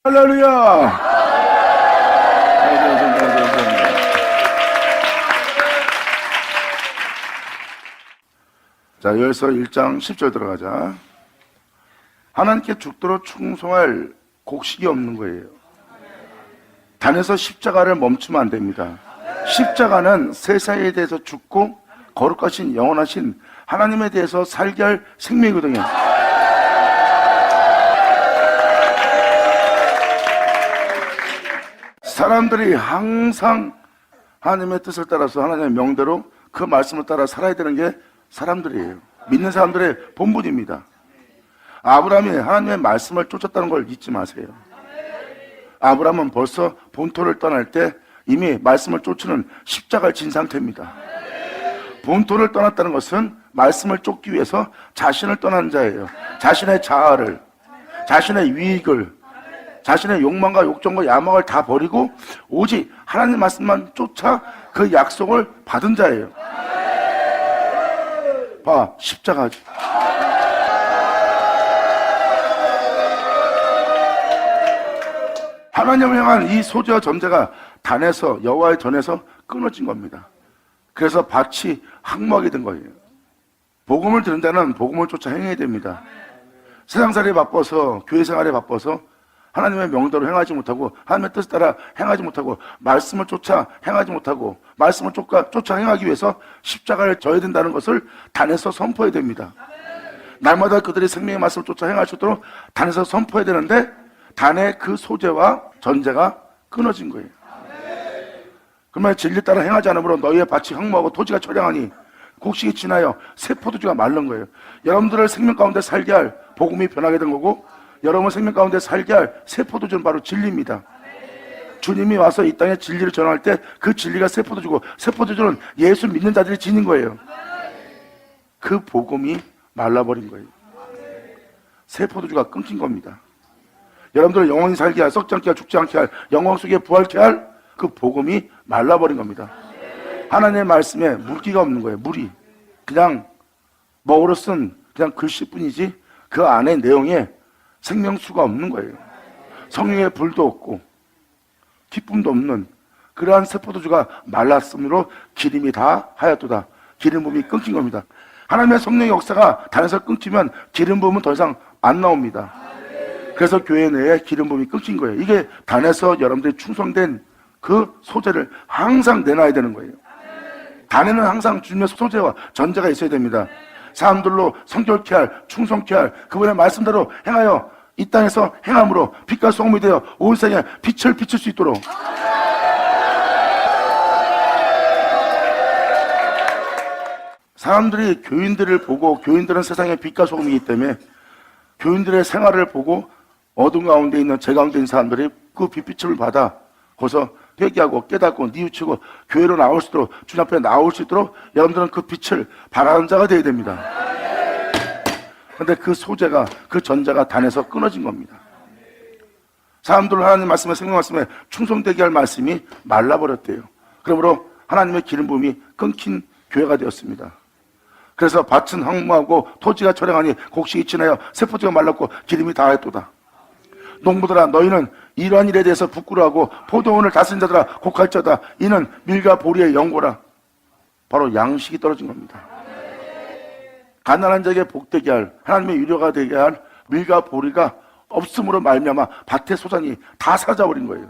할렐루야! 자, 여기서 1장 10절 들어가자. 하나님께 죽도록 충성할 곡식이 없는 거예요. 단에서 십자가를 멈추면 안 됩니다. 십자가는 세상에 대해서 죽고 거룩하신 영원하신 하나님에 대해서 살게 할 생명이거든요. 사람들이 항상 하나님의 뜻을 따라서 하나님의 명대로 그 말씀을 따라 살아야 되는 게 사람들이에요. 믿는 사람들의 본분입니다. 아브라함이 하나님의 말씀을 쫓았다는 걸 잊지 마세요. 아브라함은 벌써 본토를 떠날 때 이미 말씀을 쫓는 십자가를 진 상태입니다. 본토를 떠났다는 것은 말씀을 쫓기 위해서 자신을 떠난 자예요. 자신의 자아를, 자신의 유익을, 자신의 욕망과 욕정과 야망을 다 버리고 오직 하나님 말씀만 쫓아 그 약속을 받은 자예요. 봐, 십자가지. 하나님을 향한 이 소재와 전제가 단에서 여호와의 전에서 끊어진 겁니다. 그래서 밭이 항목이 된 거예요. 복음을 들은 자는 복음을 쫓아 행해야 됩니다. 세상살이에 바빠서, 교회 생활에 바빠서 하나님의 명대로 행하지 못하고 하나님의 뜻에 따라 행하지 못하고 말씀을 쫓아 행하지 못하고 말씀을 쫓아 행하기 위해서 십자가를 져야 된다는 것을 단에서 선포해야 됩니다. 날마다 그들이 생명의 말씀을 쫓아 행할 수 있도록 단에서 선포해야 되는데 단의 그 소재와 전제가 끊어진 거예요. 그러면 진리 따라 행하지 않으므로 너희의 밭이 흙모하고 토지가 처량하니 곡식이 지나여 새 포도주가 마른 거예요. 여러분들을 생명 가운데 살게 할 복음이 변하게 된 거고 여러분 생명 가운데 살게 할 새 포도주는 바로 진리입니다. 주님이 와서 이 땅에 진리를 전할 때 그 진리가 새 포도주고 새 포도주는 예수 믿는 자들이 지닌 거예요. 그 복음이 말라버린 거예요. 새 포도주가 끊긴 겁니다. 여러분들을 영원히 살게 할, 썩지 않게 할, 죽지 않게 할, 영광 속에 부활케 할 그 복음이 말라버린 겁니다. 하나님의 말씀에 물기가 없는 거예요. 물이 그냥 먹으로 쓴 그냥 글씨뿐이지 그 안에 내용에 생명수가 없는 거예요. 성령의 불도 없고 기쁨도 없는 그러한 새 포도주가 말랐으므로 기름이 다 하얗도다. 기름 부음이 끊긴 겁니다. 하나님의 성령의 역사가 단에서 끊기면 기름 부음은 더 이상 안 나옵니다. 그래서 교회 내에 기름 부음이 끊긴 거예요. 이게 단에서 여러분들이 충성된 그 소재를 항상 내놔야 되는 거예요. 단에는 항상 주님의 소재와 전제가 있어야 됩니다. 사람들로 성결케 할, 충성케 할 그분의 말씀대로 행하여 이 땅에서 행함으로 빛과 소금이 되어 온 세상에 빛을 비출 수 있도록. 사람들이 교인들을 보고 교인들은 세상의 빛과 소금이기 때문에 교인들의 생활을 보고 어둠 가운데 있는 제 가운데 있는 사람들이 그 빛비침을 받아 거기서 회개하고 깨닫고 뉘우치고 교회로 나올 수 있도록 주님 앞에 나올 수 있도록 여러분들은 그 빛을 바라는 자가 되어야 됩니다. 그런데 그 소재가 그 전자가 단에서 끊어진 겁니다. 사람들은 하나님 말씀에 생명 말씀에 충성되게 할 말씀이 말라버렸대요. 그러므로 하나님의 기름 부음이 끊긴 교회가 되었습니다. 그래서 밭은 황무하고 토지가 처량하니 곡식이 지나여 새 포도가 말랐고 기름이 다하였도다. 농부들아 너희는 이러한 일에 대해서 부끄러워하고 포도원을 다스린 자들아 곡할자다. 이는 밀과 보리의 연고라. 바로 양식이 떨어진 겁니다. 가난한 자에게 복되게 할 하나님의 유료가 되게 할 밀과 보리가 없음으로 말미암아 밭의 소산이 다 사라져버린 거예요.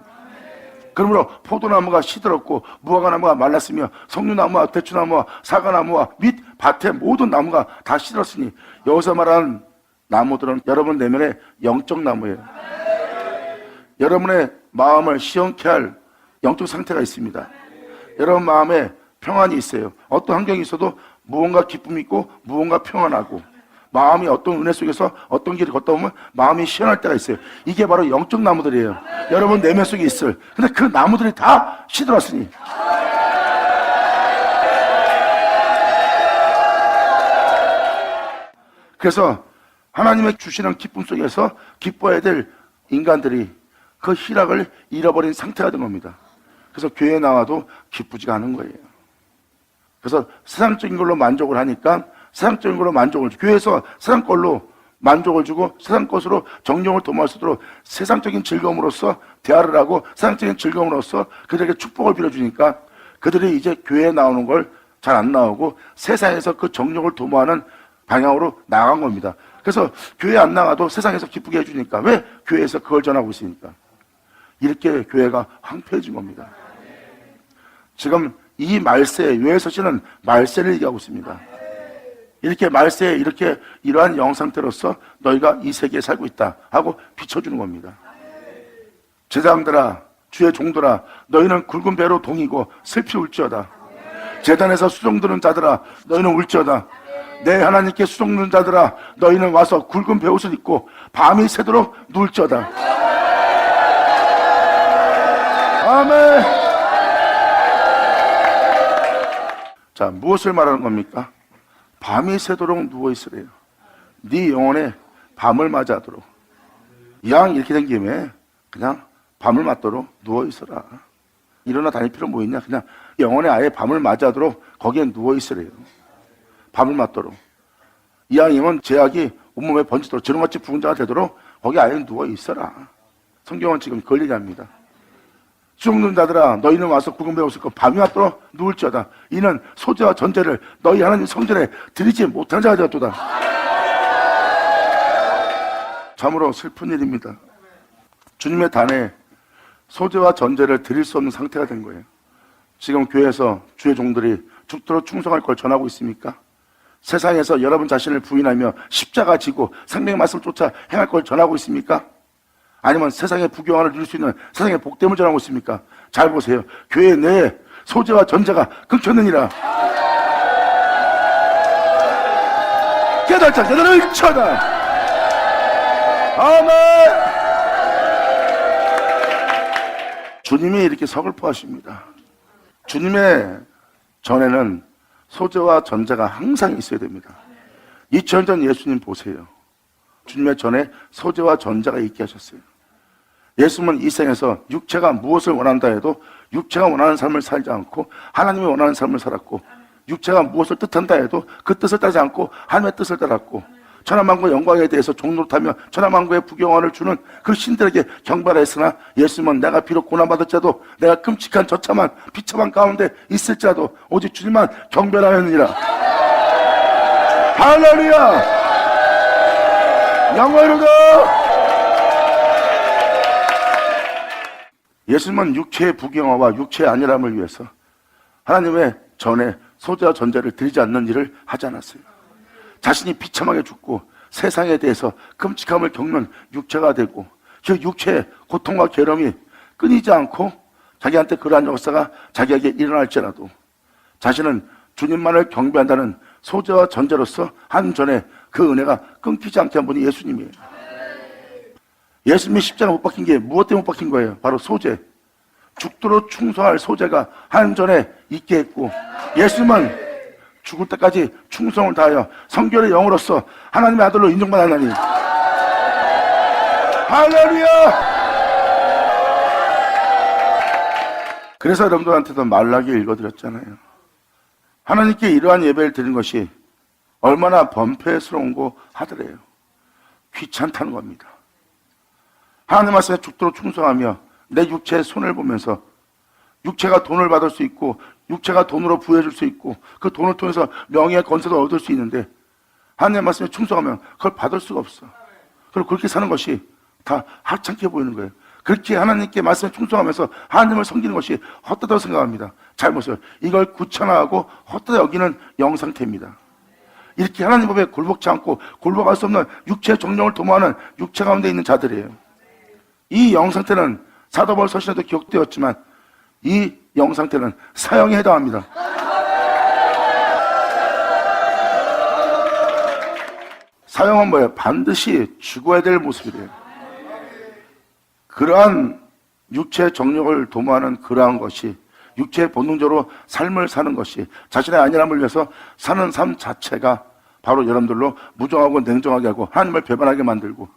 그러므로 포도나무가 시들었고 무화과나무가 말랐으며 석류나무와 대추나무와 사과나무와 및 밭의 모든 나무가 다 시들었으니 여기서 말하는 나무들은 여러분 내면의 영적 나무예요. 여러분의 마음을 시원케 할 영적 상태가 있습니다. 여러분 마음에 평안이 있어요. 어떤 환경이 있어도 무언가 기쁨이 있고 무언가 평안하고 마음이 어떤 은혜 속에서 어떤 길을 걷다 보면 마음이 시원할 때가 있어요. 이게 바로 영적 나무들이에요. 여러분 내면 속에 있을. 근데 그 나무들이 다 시들었으니 그래서 하나님의 주시는 기쁨 속에서 기뻐해야 될 인간들이 그 희락을 잃어버린 상태가 된 겁니다. 그래서 교회에 나와도 기쁘지가 않은 거예요. 그래서 세상적인 걸로 만족을 하니까 세상적인 걸로 만족을 교회에서 세상 걸로 만족을 주고 세상 것으로 정욕을 도모할 수 있도록 세상적인 즐거움으로써 대화를 하고 세상적인 즐거움으로써 그들에게 축복을 빌어주니까 그들이 이제 교회에 나오는 걸 잘 안 나오고 세상에서 그 정욕을 도모하는 방향으로 나간 겁니다. 그래서 교회 안 나가도 세상에서 기쁘게 해주니까 왜? 교회에서 그걸 전하고 있으니까. 이렇게 교회가 황폐해진 겁니다. 지금 이 말세, 요엘서씨는 말세를 얘기하고 있습니다. 이렇게 말세에 이렇게 이러한 영상태로서 너희가 이 세계에 살고 있다 하고 비춰주는 겁니다. 제사장들아, 주의 종들아, 너희는 굵은 배로 동이고 슬피 울지어다. 제단에서 수종 드는 자들아, 너희는 울지어다. 내 하나님께 수종 드는 자들아, 너희는 와서 굵은 베옷을 입고 밤이 새도록 누울지어다. 아멘. 자, 무엇을 말하는 겁니까? 밤이 새도록 누워있으래요. 네 영혼에 밤을 맞이하도록. 이왕 이렇게 된 김에 그냥 밤을 맞도록 누워있어라. 일어나 다닐 필요 뭐 있냐? 그냥 영혼에 아예 밤을 맞이하도록 거기에 누워있으래요. 밤을 맞도록. 이왕이면 제약이 온몸에 번지도록 저런같이 부은 자가 되도록 거기 아예 누워있어라. 성경은 지금 그걸 얘기합니다. 죽는 자들아, 너희는 와서 굵은 배옷을 입고 밤이 왔도록 누울지어다. 이는 소재와 전제를 너희 하나님 성전에 드리지 못한 자가 되었도다. 참으로 슬픈 일입니다. 주님의 단에 소재와 전제를 드릴 수 없는 상태가 된 거예요. 지금 교회에서 주의 종들이 죽도록 충성할 걸 전하고 있습니까? 세상에서 여러분 자신을 부인하며 십자가 지고 생명의 말씀을 쫓아 행할 걸 전하고 있습니까? 아니면 세상의 부귀영화를 누릴 수 있는 세상의 복됨을 전하고 있습니까? 잘 보세요. 교회 내에 소재와 전제가 끊겼느니라. 깨달자 깨달을 쳐다. 아멘. 주님이 이렇게 서글퍼하십니다. 주님의 전에는 소재와 전제가 항상 있어야 됩니다. 2000년 전 예수님 보세요. 주님의 전에 소재와 전제가 있게 하셨어요. 예수님은 이 생에서 육체가 무엇을 원한다 해도 육체가 원하는 삶을 살지 않고 하나님이 원하는 삶을 살았고, 육체가 무엇을 뜻한다 해도 그 뜻을 따르지 않고 하나님의 뜻을 따랐고, 천하만국의 영광에 대해서 종노릇하며 천하만국의 부귀영화를 주는 그 신들에게 경배하였으나 예수님은 내가 비록 고난받을지라도 내가 끔찍한 저참한 비참한 가운데 있을지라도 오직 주님만 경배하였느니라. 할렐루야. 영광이로다. 예수님은 육체의 부귀영화와 육체의 안일함을 위해서 하나님의 전에 소재와 전제를 드리지 않는 일을 하지 않았어요. 자신이 비참하게 죽고 세상에 대해서 끔찍함을 겪는 육체가 되고 그 육체의 고통과 괴로움이 끊이지 않고 자기한테 그러한 역사가 자기에게 일어날지라도 자신은 주님만을 경배한다는 소재와 전제로서 한 전에 그 은혜가 끊기지 않게 한 분이 예수님이에요. 예수님이 십자가 못 박힌 게 무엇 때문에 못 박힌 거예요? 바로 소재. 죽도록 충성할 소재가 한 전에 있게 했고, 예수님은 죽을 때까지 충성을 다하여 성결의 영으로서 하나님의 아들로 인정받았나니. 할렐루야. 그래서 여러분들한테도 말라기 읽어드렸잖아요. 하나님께 이러한 예배를 드리는 것이 얼마나 번패스러운고 하더래요. 귀찮다는 겁니다. 하나님 말씀에 죽도록 충성하며 내 육체의 손을 보면서 육체가 돈을 받을 수 있고 육체가 돈으로 부여해줄 수 있고 그 돈을 통해서 명예의 건세도 얻을 수 있는데 하나님의 말씀에 충성하면 그걸 받을 수가 없어. 그리고 그렇게 사는 것이 다 하찮게 보이는 거예요. 그렇게 하나님께 말씀에 충성하면서 하나님을 섬기는 것이 헛되다고 생각합니다. 잘 보세요. 이걸 구천화하고 헛되다 여기는 영상태입니다. 이렇게 하나님 법에 굴복치 않고 굴복할 수 없는 육체의 정령을 도모하는 육체 가운데 있는 자들이에요. 이 영상태는 사도 바울 서신에도 기록되었지만 이 영상태는 사형에 해당합니다. 사형은 뭐예요? 반드시 죽어야 될 모습이래요. 그러한 육체의 정욕을 도모하는 그러한 것이, 육체의 본능적으로 삶을 사는 것이, 자신의 안일함을 위해서 사는 삶 자체가 바로 여러분들로 무정하고 냉정하게 하고 하나님을 배반하게 만들고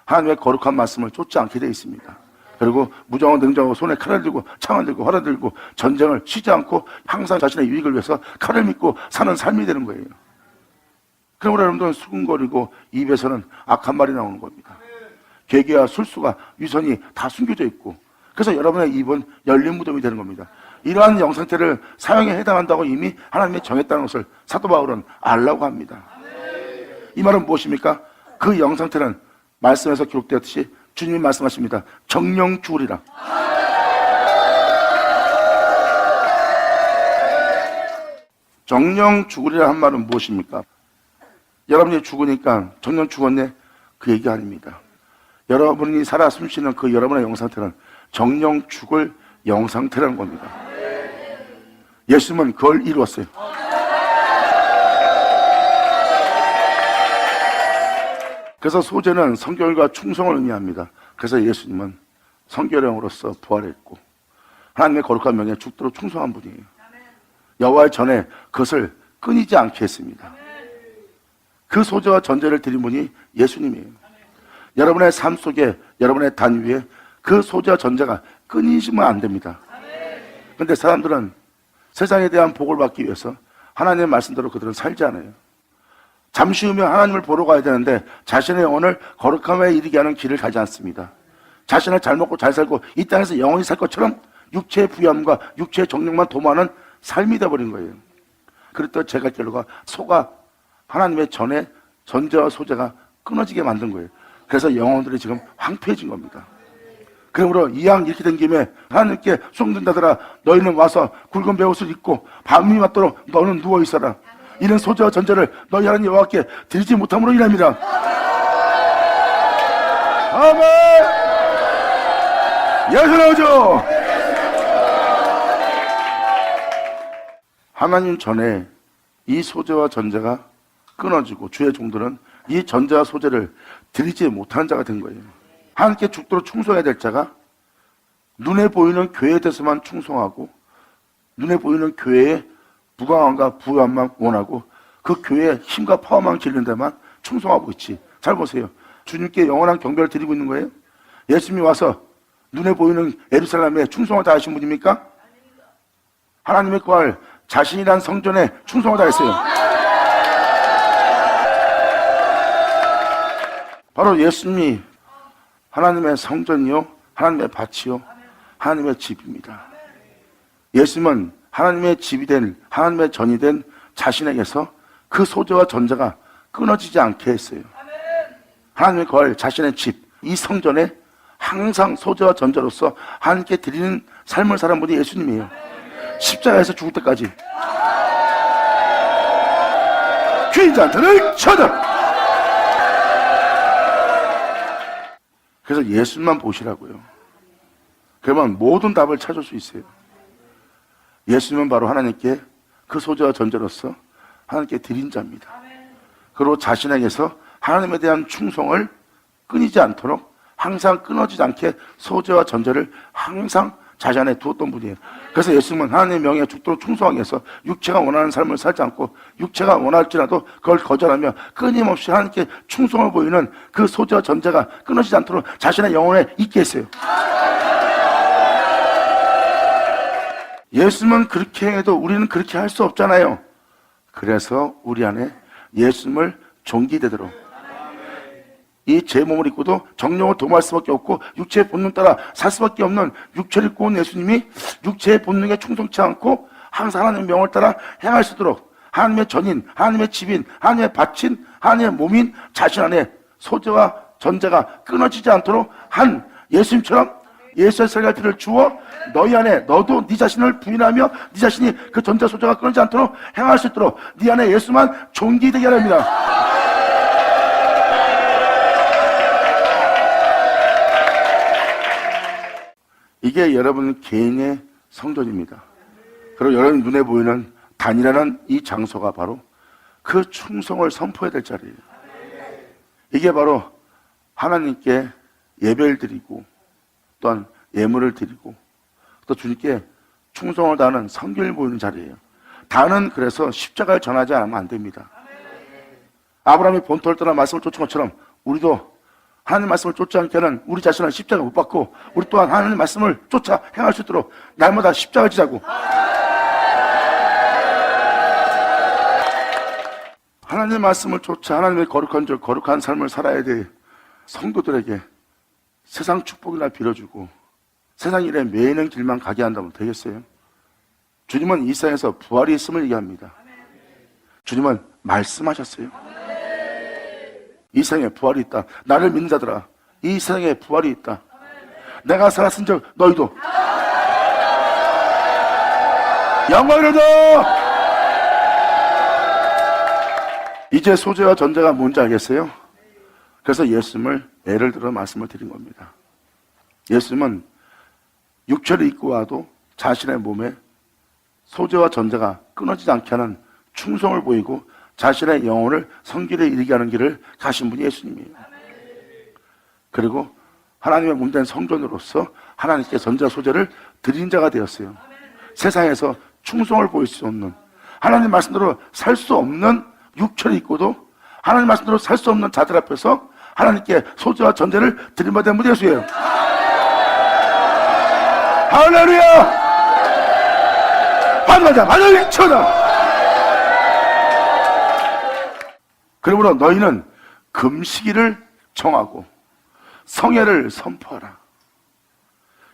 하나님의 거룩한 말씀을 쫓지 않게 되어 있습니다. 그리고 무정하고 냉정하고 손에 칼을 들고 창을 들고 활을 들고 전쟁을 쉬지 않고 항상 자신의 유익을 위해서 칼을 믿고 사는 삶이 되는 거예요. 그러므로 여러분들은 수근거리고 입에서는 악한 말이 나오는 겁니다. 괴계와 술수가 유선이 다 숨겨져 있고, 그래서 여러분의 입은 열린 무덤이 되는 겁니다. 이러한 영상태를 사형에 해당한다고 이미 하나님이 정했다는 것을 사도 바울은 알라고 합니다. 이 말은 무엇입니까? 그 영상태는 말씀에서 기록되었듯이 주님이 말씀하십니다. 정령 죽으리라. 정령 죽으리라 한 말은 무엇입니까? 여러분이 죽으니까 정령 죽었네? 그 얘기 아닙니다. 여러분이 살아 숨쉬는 그 여러분의 영상태는 정령 죽을 영상태라는 겁니다. 예수님은 그걸 이루었어요. 그래서 소재는 성결과 충성을 의미합니다. 그래서 예수님은 성결형으로서 부활했고 하나님의 거룩한 명예에 죽도록 충성한 분이에요. 여호와의 전에 그것을 끊이지 않게 했습니다. 그 소재와 전제를 드린 분이 예수님이에요. 여러분의 삶 속에, 여러분의 단위에 그 소재와 전제가 끊이시면 안 됩니다. 그런데 사람들은 세상에 대한 복을 받기 위해서 하나님의 말씀대로 그들은 살지 않아요. 잠시 후면 하나님을 보러 가야 되는데 자신의 영혼을 거룩함에 이르게 하는 길을 가지 않습니다. 자신을 잘 먹고 잘 살고 이 땅에서 영원히 살 것처럼 육체의 부유함과 육체의 정욕만 도모하는 삶이 되어버린 거예요. 그랬더니 제가 결과 소가 하나님의 전제와 소재가 끊어지게 만든 거예요. 그래서 영혼들이 지금 황폐해진 겁니다. 그러므로 이왕 이렇게 된 김에 하나님께 송든다더라 너희는 와서 굵은 베옷을 입고 밤이 맞도록 너는 누워있어라. 이런 소재와 전제를 너희 하나님 여호와께 드리지 못함으로 인합니다. 아멘. 예수 나오죠. 하나님 전에 이 소재와 전제가 끊어지고 주의 종들은 이 전제와 소재를 드리지 못하는 자가 된 거예요. 하나님께 죽도록 충성해야 될 자가 눈에 보이는 교회에 대해서만 충성하고 눈에 보이는 교회의 부강함과 부유함만 원하고 그 교회의 힘과 파워만 기르는 데만 충성하고 있지. 잘 보세요. 주님께 영원한 경배를 드리고 있는 거예요? 예수님이 와서 눈에 보이는 예루살렘에 충성을 다하신 분입니까? 하나님의 구할 자신이란 성전에 충성을 다했어요. 바로 예수님이 하나님의 성전이요, 하나님의 밭이요, 하나님의 집입니다. 예수님은 하나님의 집이 된, 하나님의 전이 된 자신에게서 그 소재와 전제가 끊어지지 않게 했어요. 하나님의 거할 자신의 집, 이 성전에 항상 소재와 전제로서 하나님께 드리는 삶을 사는 분이 예수님이에요. 십자가에서 죽을 때까지. 귀인 자들을 쳐다. 그래서 예수님만 보시라고요. 그러면 모든 답을 찾을 수 있어요. 예수님은 바로 하나님께 그 소재와 전제로서 하나님께 드린 자입니다. 그리고 자신에게서 하나님에 대한 충성을 끊이지 않도록 항상 끊어지지 않게 소재와 전제를 항상 자신 안에 두었던 분이에요. 그래서 예수님은 하나님의 명예에 죽도록 충성하기 위해서 육체가 원하는 삶을 살지 않고 육체가 원할지라도 그걸 거절하며 끊임없이 하나님께 충성을 보이는 그 소재와 전제가 끊어지지 않도록 자신의 영혼에 있게 했어요. 예수님은 그렇게 해도 우리는 그렇게 할 수 없잖아요. 그래서 우리 안에 예수님을 존귀되도록 이 제 몸을 입고도 정령을 도모할 수밖에 없고 육체의 본능 따라 살 수밖에 없는 육체를 입고 온 예수님이 육체의 본능에 충성치 않고 항상 하나님의 명을 따라 행할 수 있도록 하나님의 전인, 하나님의 집인, 하나님의 밭인, 하나님의 몸인 자신 안에 소재와 전제가 끊어지지 않도록 한 예수님처럼 예수의 살갈피를 주어 너희 안에 너도 네 자신을 부인하며 네 자신이 그 전제 소재가 끊어지지 않도록 행할 수 있도록 네 안에 예수만 존귀되게 하랍니다. 이게 여러분 개인의 성전입니다. 그리고 여러분 눈에 보이는 단이라는 이 장소가 바로 그 충성을 선포해야 될 자리예요. 이게 바로 하나님께 예배를 드리고 또한 예물을 드리고 또 주님께 충성을 다하는 성결을 보이는 자리예요. 다는 그래서 십자가를 전하지 않으면 안 됩니다. 아브라함이 본토를 떠나 말씀을 쫓은 것처럼 우리도 하나님 말씀을 쫓지 않게는 우리 자신은 십자가 못 받고 우리 또한 하나님 말씀을 쫓아 행할 수 있도록 날마다 십자가를 지자고 하나님의 말씀을 쫓아 하나님의 거룩한 줄 거룩한 삶을 살아야 돼. 성도들에게 세상 축복이나 빌어주고 세상 일에 매이는 길만 가게 한다면 되겠어요? 주님은 이 세상에서 부활이 있음을 얘기합니다. 주님은 말씀하셨어요. 이 세상에 부활이 있다. 나를 믿는 자들아, 이 세상에 부활이 있다. 내가 살았은 적 너희도 영광을 얻어. 이제 소재와 전제가 뭔지 알겠어요? 그래서 예수님을 예를 들어 말씀을 드린 겁니다. 예수님은 육체를 입고 와도 자신의 몸에 소재와 전제가 끊어지지 않게 하는 충성을 보이고 자신의 영혼을 성길에 이르게 하는 길을 가신 분이 예수님이에요. 그리고 하나님의 몸된 성전으로서 하나님께 전제와 소재를 드린 자가 되었어요. 세상에서 충성을 보일 수 없는, 하나님 말씀대로 살 수 없는 육체를 입고도 하나님 말씀대로 살 수 없는 자들 앞에서 하나님께 소재와 전제를 드린 바 된 분이 예수예요. 할렐루야! 반가자, 반을 쳐다. 그러므로 너희는 금식일을 정하고 성회를 선포하라.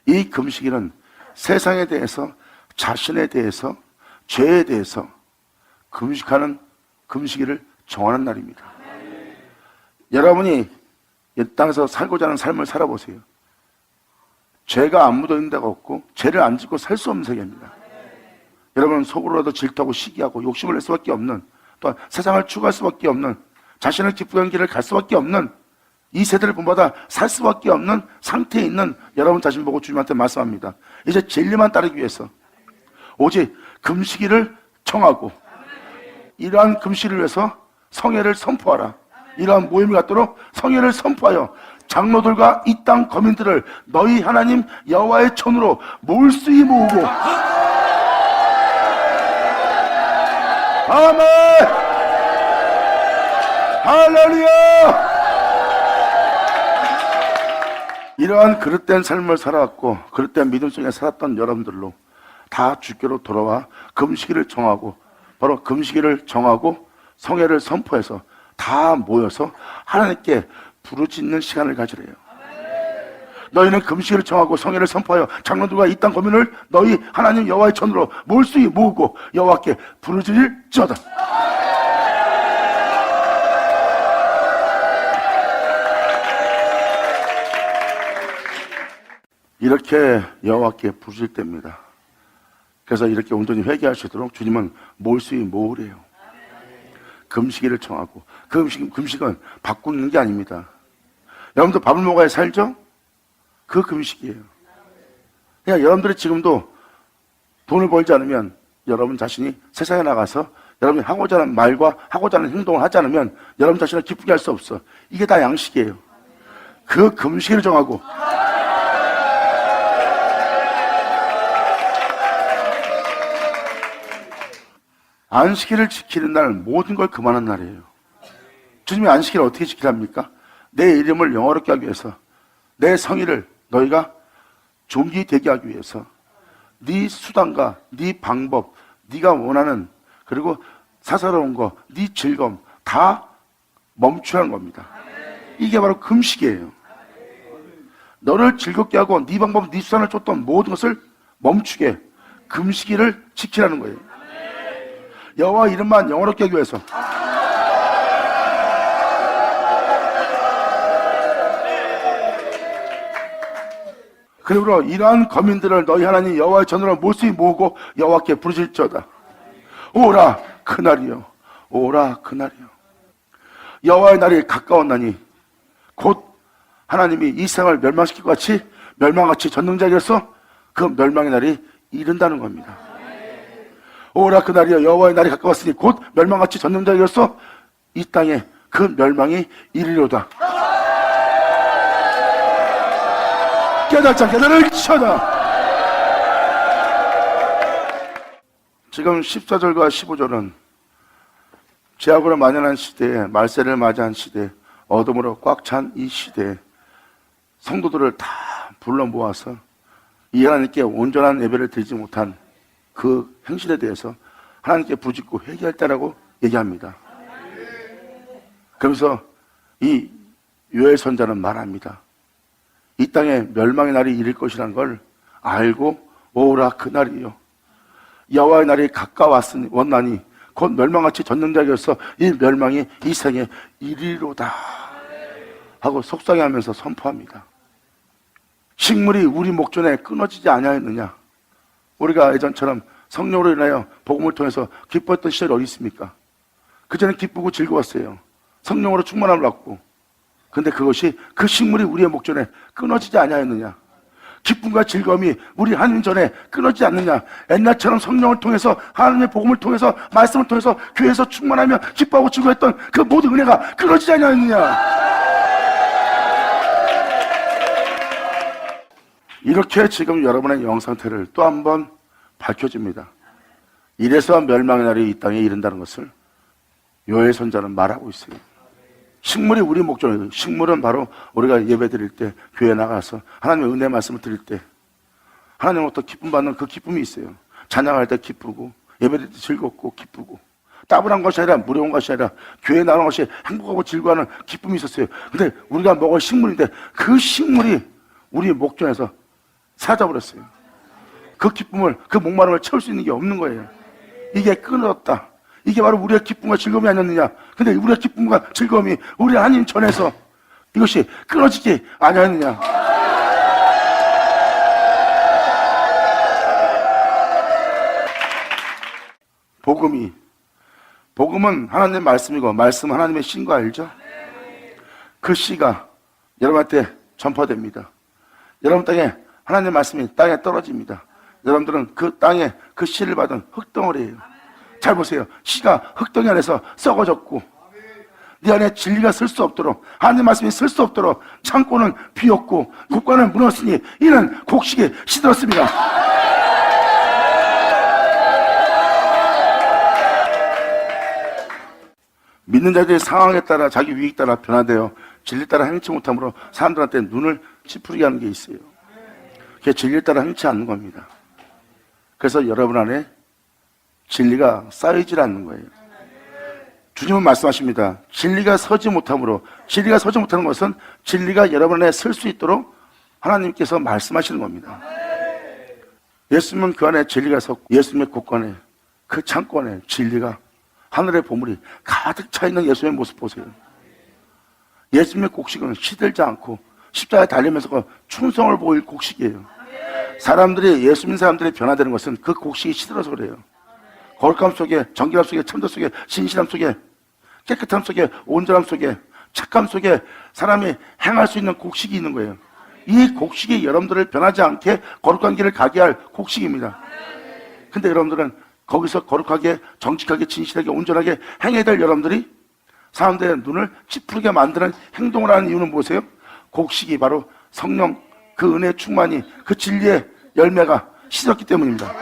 이 금식일은 세상에 대해서, 자신에 대해서, 죄에 대해서 금식하는 금식일을 정하는 날입니다. 여러분이 이 땅에서 살고자 하는 삶을 살아보세요. 죄가 안 묻어있는 데가 없고 죄를 안 짓고 살 수 없는 세계입니다. 여러분은 속으로라도 질투하고 시기하고 욕심을 낼 수밖에 없는, 또한 세상을 추구할 수밖에 없는, 자신을 기쁘게 하는 길을 갈 수밖에 없는, 이 세대를 본받아 살 수밖에 없는 상태에 있는 여러분 자신 보고 주님한테 말씀합니다. 이제 진리만 따르기 위해서 오직 금식일을 정하고 이러한 금식을 위해서 성회를 선포하라. 이러한 모임을 갖도록 성회를 선포하여 장로들과 이 땅 거민들을 너희 하나님 여호와의 전으로 몰수히 모으고. 아멘! 할렐루야! 이러한 그릇된 삶을 살아왔고 그릇된 믿음 속에 살았던 여러분들로 다 주께로 돌아와 금식일을 정하고, 바로 금식일을 정하고 성회를 선포해서 다 모여서 하나님께 부르짖는 시간을 가지래요. 너희는 금식일을 정하고 성회를 선포하여 장로들과 이 땅 거민을 너희 하나님 여호와의 전으로 몰수히 모으고 여호와께 부르짖을지어다. 이렇게 여호와께 부르짖을 때입니다. 그래서 이렇게 온전히 회개할 수 있도록 주님은 몰수히 모으래요. 금식일을 정하고, 그 금식은 바꾸는 게 아닙니다. 여러분들 밥을 먹어야 살죠? 그 금식이에요. 그러니까 여러분들이 지금도 돈을 벌지 않으면, 여러분 자신이 세상에 나가서 여러분이 하고자 하는 말과 하고자 하는 행동을 하지 않으면 여러분 자신을 기쁘게 할 수 없어. 이게 다 양식이에요. 그 금식일을 정하고, 안식일을 지키는 날 모든 걸 금하는 날이에요. 주님이 안식일을 어떻게 지키랍니까? 내 이름을 영화롭게 하기 위해서, 내 성의를 너희가 존귀되게 하기 위해서 네 수단과 네 방법, 네가 원하는, 그리고 사사로운 거, 네 즐거움 다 멈추라는 겁니다. 이게 바로 금식이에요. 너를 즐겁게 하고 네 방법, 네 수단을 쫓던 모든 것을 멈추게 금식일을 지키라는 거예요. 여호와 이름만 영화롭게 하기 위해서. 그러므로 이러한 거민들을 너희 하나님 여호와의 전으로 몰수히 모으고 여호와께 부르짖을지어다. 오라 그날이요, 오라 그날이요. 여호와의 날이 가까웠나니 곧 하나님이 이 세상을 멸망시키고 같이 멸망같이 전능자에게서 그 멸망의 날이 이른다는 겁니다. 오라 그날이여, 여호와의 날이 가까웠으니 곧 멸망같이 전능자에게서 이 땅에 그 멸망이 이르리로다. 깨닫자, 깨달을 쳐다. 지금 14절과 15절은 죄악으로 만연한 시대에, 말세를 맞이한 시대, 어둠으로 꽉 찬 이 시대에 성도들을 다 불러 모아서 이 하나님께 온전한 예배를 드리지 못한 그 행실에 대해서 하나님께 부르짖고 회개할 때라고 얘기합니다. 그러면서 이 요엘 선자는 말합니다. 이 땅에 멸망의 날이 이를 것이라는 걸 알고 오라 그날이요. 여호와의 날이 가까웠으니 원나니 곧 멸망같이 전능자에게서 이 멸망이 이 생에 이리로다 하고 속상해하면서 선포합니다. 식물이 우리 목전에 끊어지지 아니하였느냐. 우리가 예전처럼 성령으로 인하여 복음을 통해서 기뻐했던 시절이 어디 있습니까? 그전에 기쁘고 즐거웠어요. 성령으로 충만함을 받고. 근데 그것이 그 식물이 우리의 목전에 끊어지지 아니하였느냐. 기쁨과 즐거움이 우리 하나님 전에 끊어지지 않느냐. 옛날처럼 성령을 통해서 하나님의 복음을 통해서 말씀을 통해서 교회에서 충만하며 기뻐하고 즐거워했던 그 모든 은혜가 끊어지지 아니하였느냐. 이렇게 지금 여러분의 영 상태를 또 한 번 밝혀줍니다. 이래서 멸망의 날이 이 땅에 이른다는 것을 요엘 선자는 말하고 있어요. 식물이 우리 목적이에요. 식물은 바로 우리가 예배 드릴 때, 교회 나가서 하나님의 은혜 말씀을 드릴 때 하나님으로부터 기쁨 받는 그 기쁨이 있어요. 찬양할 때 기쁘고 예배 드릴 때 즐겁고 기쁘고 따분한 것이 아니라 무료한 것이 아니라 교회 나가는 것이 행복하고 즐거워하는 기쁨이 있었어요. 근데 우리가 먹을 식물인데 그 식물이 우리 목전에서 사라져버렸어요. 그 기쁨을, 그 목마름을 채울 수 있는 게 없는 거예요. 이게 끊어졌다. 이게 바로 우리의 기쁨과 즐거움이 아니었느냐. 근데 우리의 기쁨과 즐거움이 우리 하나님 전에서 이것이 끊어지지 아니었느냐. 복음은 하나님의 말씀이고 말씀은 하나님의 씨인 거 알죠? 그 씨가 여러분한테 전파됩니다. 여러분 땅에 하나님의 말씀이 땅에 떨어집니다. 여러분들은 그 땅에 그 씨를 받은 흙덩어리예요. 잘 보세요. 씨가 흙덩이 안에서 썩어졌고 네 안에 진리가 쓸 수 없도록 하나님의 말씀이 쓸 수 없도록 창고는 비었고 국관은 무너졌으니 이는 곡식이 시들었습니다. 믿는 자들의 상황에 따라 자기 위익 따라 변화되어 진리 따라 행치 못함으로 사람들한테 눈을 찌푸리게 하는 게 있어요. 그게 진리 따라 행치 않는 겁니다. 그래서 여러분 안에 진리가 쌓이질 않는 거예요. 주님은 말씀하십니다. 진리가 서지 못함으로, 진리가 서지 못하는 것은 진리가 여러분 안에 설 수 있도록 하나님께서 말씀하시는 겁니다. 예수님은 그 안에 진리가 섰고 예수님의 곳간에 그 창고 안에 진리가 하늘의 보물이 가득 차 있는 예수님의 모습 보세요. 예수님의 곡식은 시들지 않고 십자가에 달리면서 충성을 보일 곡식이에요. 사람들이 예수 믿는 사람들이 변화되는 것은 그 곡식이 시들어서 그래요. 거룩함 속에, 정결함 속에, 참도 속에, 신실함 속에, 깨끗함 속에, 온전함 속에, 착함 속에 사람이 행할 수 있는 곡식이 있는 거예요. 이 곡식이 여러분들을 변하지 않게 거룩한 길을 가게 할 곡식입니다. 근데 여러분들은 거기서 거룩하게, 정직하게, 진실하게, 온전하게 행해야 될 여러분들이 사람들의 눈을 찌푸리게 만드는 행동을 하는 이유는 무엇이에요? 곡식이 바로 성령, 그 은혜의 충만이, 그 진리의 열매가 시들었기 때문입니다.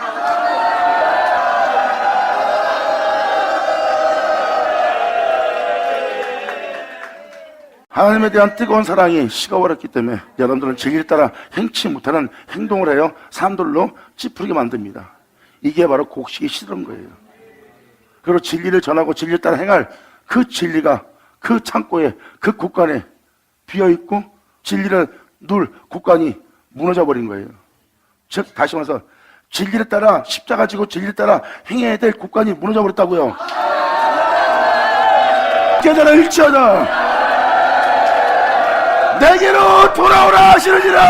하나님에 대한 뜨거운 사랑이 식어버렸기 때문에 여러분들은 진리를 따라 행치 못하는 행동을 해요. 사람들로 찌푸리게 만듭니다. 이게 바로 곡식이 시들은 거예요. 그리고 진리를 전하고 진리를 따라 행할 그 진리가 그 창고에, 그 국간에 비어있고 진리를 누를 국간이 무너져 버린 거예요. 즉 다시 말해서 진리를 따라 십자가 지고 진리를 따라 행해야 될 국간이 무너져 버렸다고요. 깨달아 일치하자. 내게로 돌아오라 하시느니라.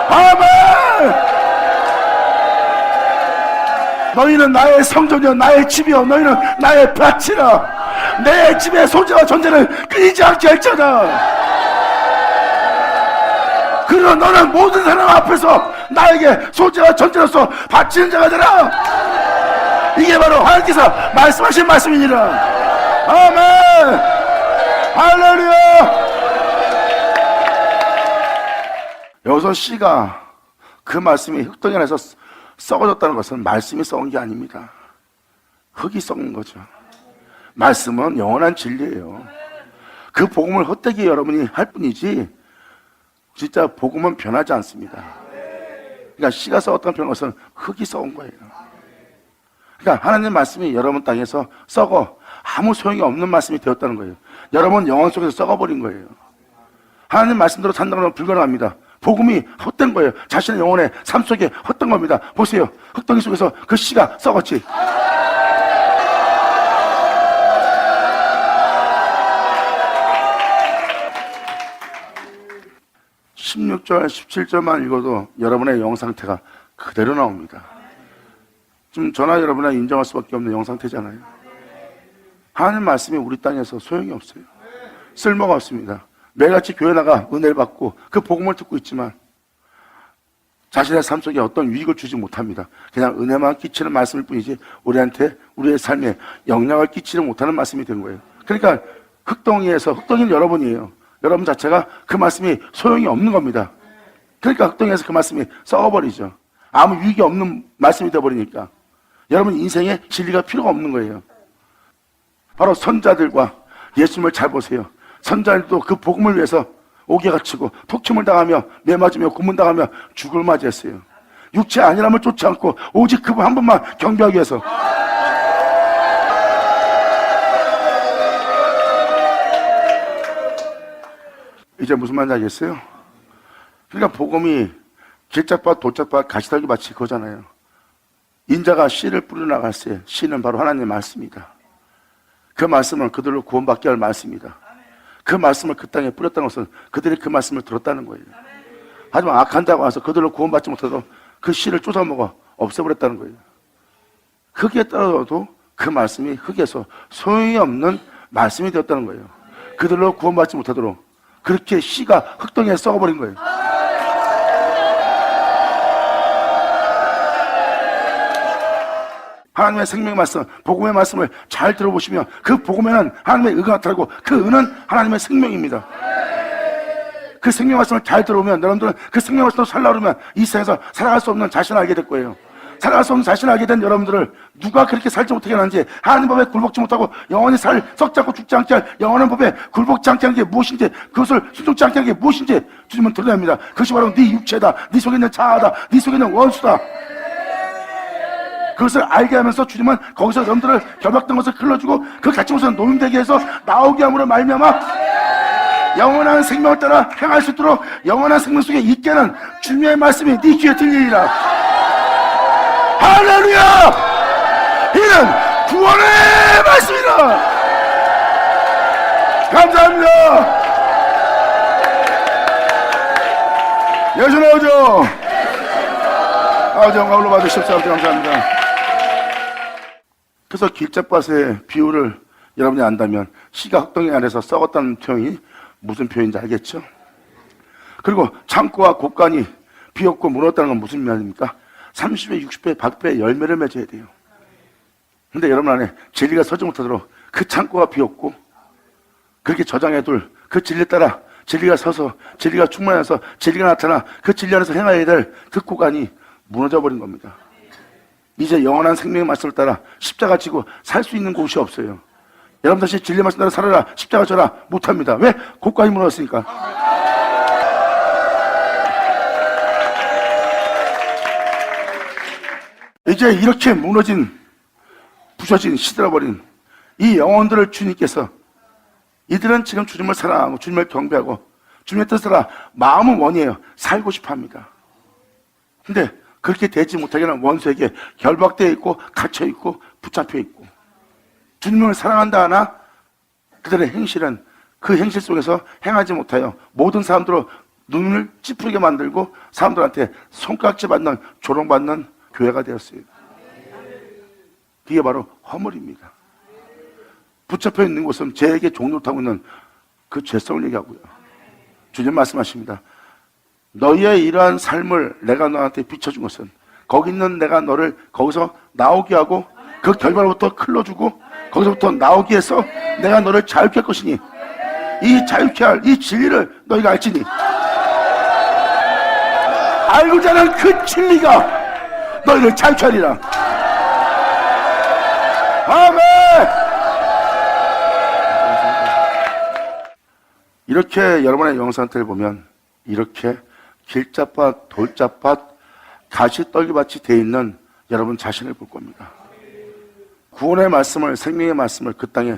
아멘. 너희는 나의 성전이여 나의 집이여 너희는 나의 밭이라. 내 집의 소재와 존재는 끊이지 않게 할지어다. 그러나 너는 모든 사람 앞에서 나에게 소재와 존재로서 바치는 자가 되라. 이게 바로 하나님께서 말씀하신 말씀이니라. 아멘. 할렐루야. 여기서 씨가 그 말씀이 흙덩이 안에서 썩어졌다는 것은 말씀이 썩은 게 아닙니다. 흙이 썩는 거죠. 말씀은 영원한 진리예요. 그 복음을 헛되게 여러분이 할 뿐이지 진짜 복음은 변하지 않습니다. 그러니까 씨가 썩었다는 표현은 것은 흙이 썩은 거예요. 그러니까 하나님의 말씀이 여러분 땅에서 썩어 아무 소용이 없는 말씀이 되었다는 거예요. 여러분 영혼 속에서 썩어버린 거예요. 하나님 말씀대로 산다는 건 불가능합니다. 복음이 헛된 거예요. 자신의 영혼의 삶 속에 헛된 겁니다. 보세요. 흙덩이 속에서 그 씨가 썩었지. 16절, 17절만 읽어도 여러분의 영 상태가 그대로 나옵니다. 지금 저나 여러분이 인정할 수밖에 없는 영 상태잖아요. 하나님 말씀이 우리 땅에서 소용이 없어요. 쓸모가 없습니다. 매일같이 교회 나가 은혜를 받고 그 복음을 듣고 있지만 자신의 삶 속에 어떤 유익을 주지 못합니다. 그냥 은혜만 끼치는 말씀일 뿐이지 우리한테 우리의 삶에 영향을 끼치지 못하는 말씀이 된 거예요. 그러니까 흙덩이는 여러분이에요. 여러분 자체가 그 말씀이 소용이 없는 겁니다. 그러니까 흙덩이에서 그 말씀이 썩어버리죠. 아무 유익이 없는 말씀이 되어버리니까 여러분 인생에 진리가 필요가 없는 거예요. 바로 선자들과 예수님을 잘 보세요. 선자들도 그 복음을 위해서 옥에 갇히고 톡침을 당하며 매맞으며 고문당하며 죽을 맞이했어요. 육체 안일함을 쫓지 않고 오직 그분 한 분만 경배하기 위해서. 이제 무슨 말인지 알겠어요? 그러니까 복음이 길짝밭, 돌짝밭, 가시떨기밭이 그거잖아요. 인자가 씨를 뿌려나갈 때 씨는 바로 하나님의 말씀이다. 그 말씀은 그들로 구원받게 할 말씀이다. 그 말씀을 그 땅에 뿌렸다는 것은 그들이 그 말씀을 들었다는 거예요. 하지만 악한 자가 와서 그들로 구원받지 못해도 그 씨를 쫓아먹어 없애버렸다는 거예요. 흙에 떨어져도 그 말씀이 흙에서 소용이 없는 말씀이 되었다는 거예요. 그들로 구원받지 못하도록 그렇게 씨가 흙덩이에 썩어버린 거예요. 하나님의 생명의 말씀, 복음의 말씀을 잘 들어보시면 그 복음에는 하나님의 의가 나타나고 그 의는 하나님의 생명입니다. 그 생명 말씀을 잘 들어오면 여러분들은 그 생명 말씀으로 살아오면 이 세상에서 살아갈 수 없는 자신을 알게 될 거예요. 살아갈 수 없는 자신을 알게 된 여러분들을 누가 그렇게 살지 못하게 하는지, 하나님 법에 굴복지 못하고 영원히 썩지 않고 죽지 않게 할 영원한 법에 굴복지 않게 하는 게 무엇인지, 그것을 순종치 않게 하는 게 무엇인지 주님은 드러내야 합니다. 그것이 바로 네 육체다, 네 속에 있는 자아다, 네 속에 있는 원수다. 그것을 알게 하면서 주님은 거기서 여러분들을 결박된 것을 흘러주고 그 갇힌 곳에서 노임되게 해서 나오게 함으로 말미암아 영원한 생명을 따라 행할 수 있도록 영원한 생명 속에 있게 하는 주님의 말씀이 네 귀에 들리리라. 할렐루야! 이는 구원의 말씀이라. 감사합니다. 예수 나오죠. 아버지 영광 올로 받으십시오. 감사합니다. 그래서 길짝밭의 비유를 여러분이 안다면 씨가 흙덩이 안에서 썩었다는 표현이 무슨 표현인지 알겠죠? 그리고 창고와 곡간이 비었고 무너졌다는 건 무슨 말입니까? 30배, 60배, 100배 열매를 맺어야 돼요. 근데 여러분 안에 진리가 서지 못하도록 그 창고가 비었고 그렇게 저장해둘 그 진리 따라 진리가 서서 진리가 충만해서 진리가 나타나 그 진리 안에서 행해야 될 그 곡간이 무너져 버린 겁니다. 이제 영원한 생명의 말씀을 따라 십자가 지고 살 수 있는 곳이 없어요. 여러분 다시 진리 말씀 따라 살아라, 십자가 져라 못합니다. 왜? 곡간이 무너졌으니까. 이제 이렇게 무너진, 부셔진, 시들어버린 이 영혼들을 주님께서, 이들은 지금 주님을 사랑하고 주님을 경배하고 주님의 뜻을 알아 마음은 원이에요. 살고 싶어 합니다. 근데 그렇게 되지 못하게 하는 원수에게 결박되어 있고 갇혀 있고 붙잡혀 있고, 주님을 사랑한다 하나 그들의 행실은 그 행실 속에서 행하지 못하여 모든 사람들로 눈을 찌푸리게 만들고 사람들한테 손깍지 받는, 조롱받는 교회가 되었어요. 그게 바로 허물입니다. 붙잡혀 있는 곳은 죄에게 종노릇하고 있는 그 죄성을 얘기하고요. 주님 말씀하십니다. 너희의 이러한 삶을 내가 너한테 비춰준 것은 거기 있는 내가 너를 거기서 나오게 하고 그 결과로부터 클러주고 거기서부터 나오게 해서 내가 너를 자유케 할 것이니 이 자유케 할 이 진리를 너희가 알지니 알고자 하는 그 진리가 너희를 자유케 하리라. 아멘. 이렇게 여러분의 영상들을 보면 이렇게 길짝밭, 돌짝밭, 가시떨기밭이 되어 있는 여러분 자신을 볼 겁니다. 구원의 말씀을, 생명의 말씀을 그 땅에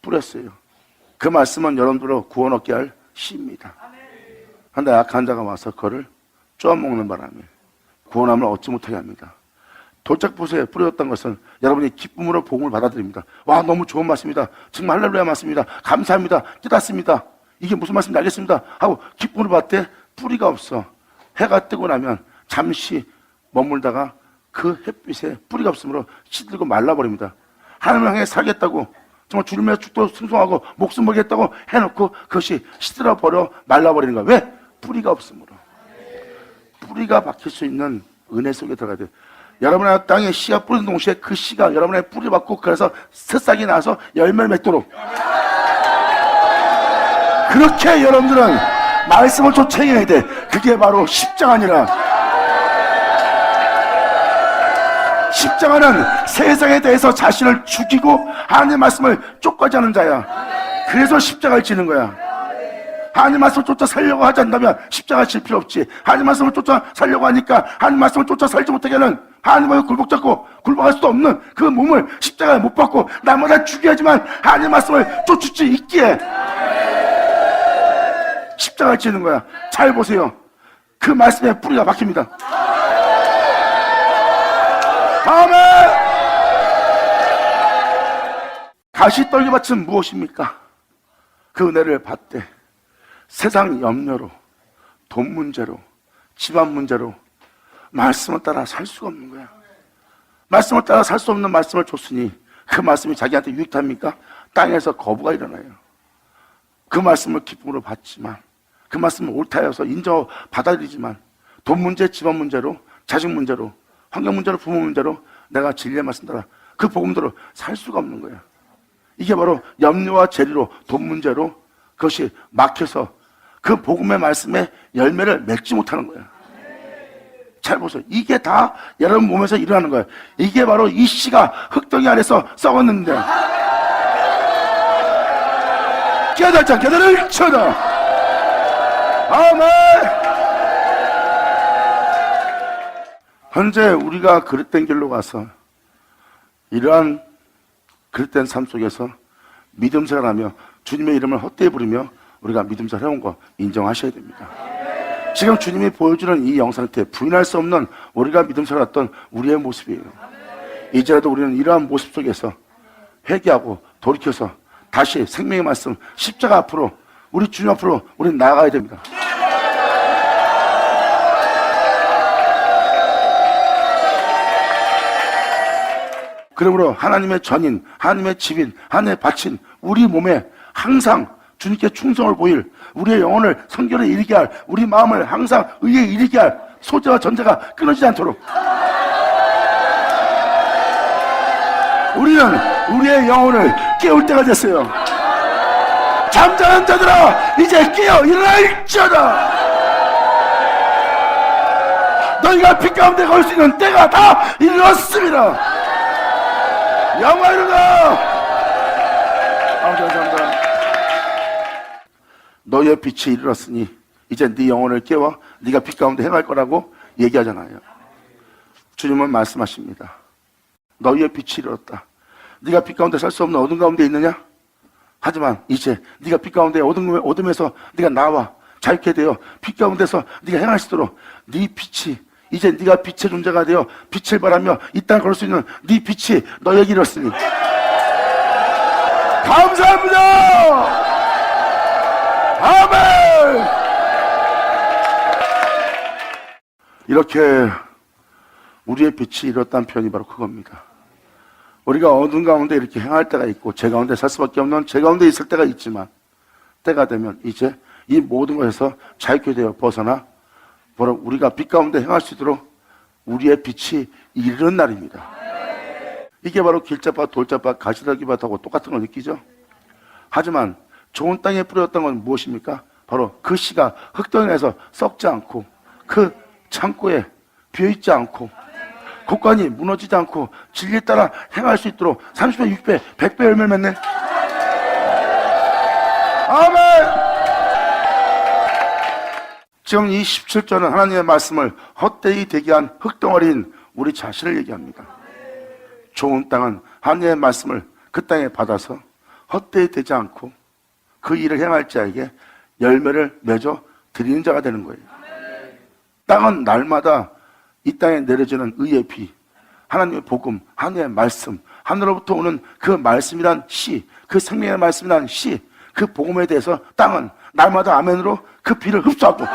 뿌렸어요. 그 말씀은 여러분들로 구원 얻게 할 씨입니다. 한데 악한 자가 와서 그거를 쪼아먹는 바람에 구원함을 얻지 못하게 합니다. 돌짝부스에 뿌려졌던 것은 여러분이 기쁨으로 복음을 받아들입니다. 와, 너무 좋은 말씀입니다. 정말 할렐루야 말씀입니다. 감사합니다. 깨닫습니다. 이게 무슨 말씀인지 알겠습니다 하고 기쁨으로 받되 뿌리가 없어. 해가 뜨고 나면 잠시 머물다가 그 햇빛에 뿌리가 없으므로 시들고 말라버립니다. 하나님을 향해 살겠다고 정말 주님의 죽도록 승송하고 목숨 걸겠다고 해놓고 그것이 시들어버려 말라버리는 거야. 왜? 뿌리가 없으므로. 뿌리가 박힐 수 있는 은혜 속에 들어가야 돼요. 여러분의 땅에 씨가 뿌리는 동시에 그 씨가 여러분의 뿌리 받고 그래서 새싹이 나서 열매를 맺도록, 그렇게 여러분들은 말씀을 쫓아내야 돼. 그게 바로 십자가 아니라, 십자가는 세상에 대해서 자신을 죽이고 하나님의 말씀을 쫓고자 하는 자야. 그래서 십자가를 지는 거야. 하나님 말씀을 쫓아 살려고 하지 않는다면 십자가 질 필요 없지. 하나님 말씀을 쫓아 살려고 하니까 하나님 말씀을 쫓아 살지 못하게 하는, 하나님을 굴복 잡고 굴복할 수도 없는 그 몸을 십자가에 못 박고 나마다 죽여야지만 하나님 말씀을 쫓을 수 있기에 십자가를 지는 거야. 잘 보세요. 그 말씀에 뿌리가 박힙니다. 아멘. 가시떨기밭은 무엇입니까? 그 은혜를 받되 세상 염려로, 돈 문제로, 집안 문제로 말씀을 따라 살 수가 없는 거야. 말씀을 따라 살 수 없는 말씀을 줬으니 그 말씀이 자기한테 유익합니까? 땅에서 거부가 일어나요. 그 말씀을 기쁨으로 받지만, 그 말씀을 옳다여서 인정하고 받아들이지만 돈 문제, 집안 문제로, 자식 문제로, 환경 문제로, 부모 문제로 내가 진리의 말씀 따라 그 복음대로 살 수가 없는 거야. 이게 바로 염려와 재리로, 돈 문제로 그것이 막혀서 그 복음의 말씀에 열매를 맺지 못하는 거야. 잘 보세요. 이게 다 여러분 몸에서 일어나는 거예요. 이게 바로 이 씨가 흙덩이 안에서 썩었는데 깨달자 깨달을 쳐다. 아멘. 현재 우리가 그릇된 길로 가서 이러한 그릇된 삶 속에서 믿음 생활하며 주님의 이름을 헛되이 부르며 우리가 믿음 생활 해온 거 인정하셔야 됩니다. 지금 주님이 보여주는 이 영상태 부인할 수 없는 우리가 믿음 살았던 우리의 모습이에요. 이제라도 우리는 이러한 모습 속에서 회개하고 돌이켜서 다시 생명의 말씀 십자가 앞으로, 우리 주님 앞으로 우리는 나아가야 됩니다. 그러므로 하나님의 전인, 하나님의 집인, 하나님의 바친 우리 몸에 항상 주님께 충성을 보일, 우리의 영혼을 성결에 이르게 할, 우리 마음을 항상 의에 이르게 할 소재와 전제가 끊어지지 않도록 우리는 우리의 영혼을 깨울 때가 됐어요. 잠자는 자들아 이제 깨어 일어날지어다. 너희가 빛 가운데 걸 수 있는 때가 다 이르렀습니다. 영화 일어나. 감사합니다. 너희의 빛이 이르렀으니 이제 네 영혼을 깨워 네가 빛 가운데 행할 거라고 얘기하잖아요. 주님은 말씀하십니다. 너희의 빛이 이르렀다. 네가 빛 가운데 살 수 없는 어둠 가운데 있느냐? 하지만 이제 네가 빛 가운데 어둠에서 네가 나와 자유케 되어 빛 가운데서 네가 행할 수 있도록 네 빛이, 이제 네가 빛의 존재가 되어 빛을 발하며 이 땅을 걸을 수 있는 네 빛이 너희에게 이르렀으니 감사합니다. 아멘. 이렇게 우리의 빛이 이뤘다는 표현이 바로 그겁니다. 우리가 어둠 가운데 이렇게 행할 때가 있고 제 가운데 살 수밖에 없는 제 가운데 있을 때가 있지만 때가 되면 이제 이 모든 것에서 자유케 되어 벗어나 바로 우리가 빛 가운데 행할 수 있도록 우리의 빛이 이르는 날입니다. 이게 바로 길잡밭, 돌잡밭, 가시떨기밭하고 똑같은 걸 느끼죠? 하지만 좋은 땅에 뿌렸던 건 무엇입니까? 바로 그 씨가 흙덩이에서 썩지 않고 그 창고에 비어있지 않고 곡간이 무너지지 않고 진리에 따라 행할 수 있도록 30배, 60배, 100배 열매를 맺네. 아멘. 지금 이 17절은 하나님의 말씀을 헛되이 대기한 흙덩어리인 우리 자신을 얘기합니다. 좋은 땅은 하나님의 말씀을 그 땅에 받아서 헛되이 되지 않고 그 일을 행할 자에게 열매를 맺어 드리는 자가 되는 거예요. 땅은 날마다 이 땅에 내려지는 의의 비, 하나님의 복음, 하나님의 말씀, 하늘로부터 오는 그 말씀이란 씨, 그 생명의 말씀이란 씨, 그 복음에 대해서 땅은 날마다 아멘으로 그 비를 흡수하고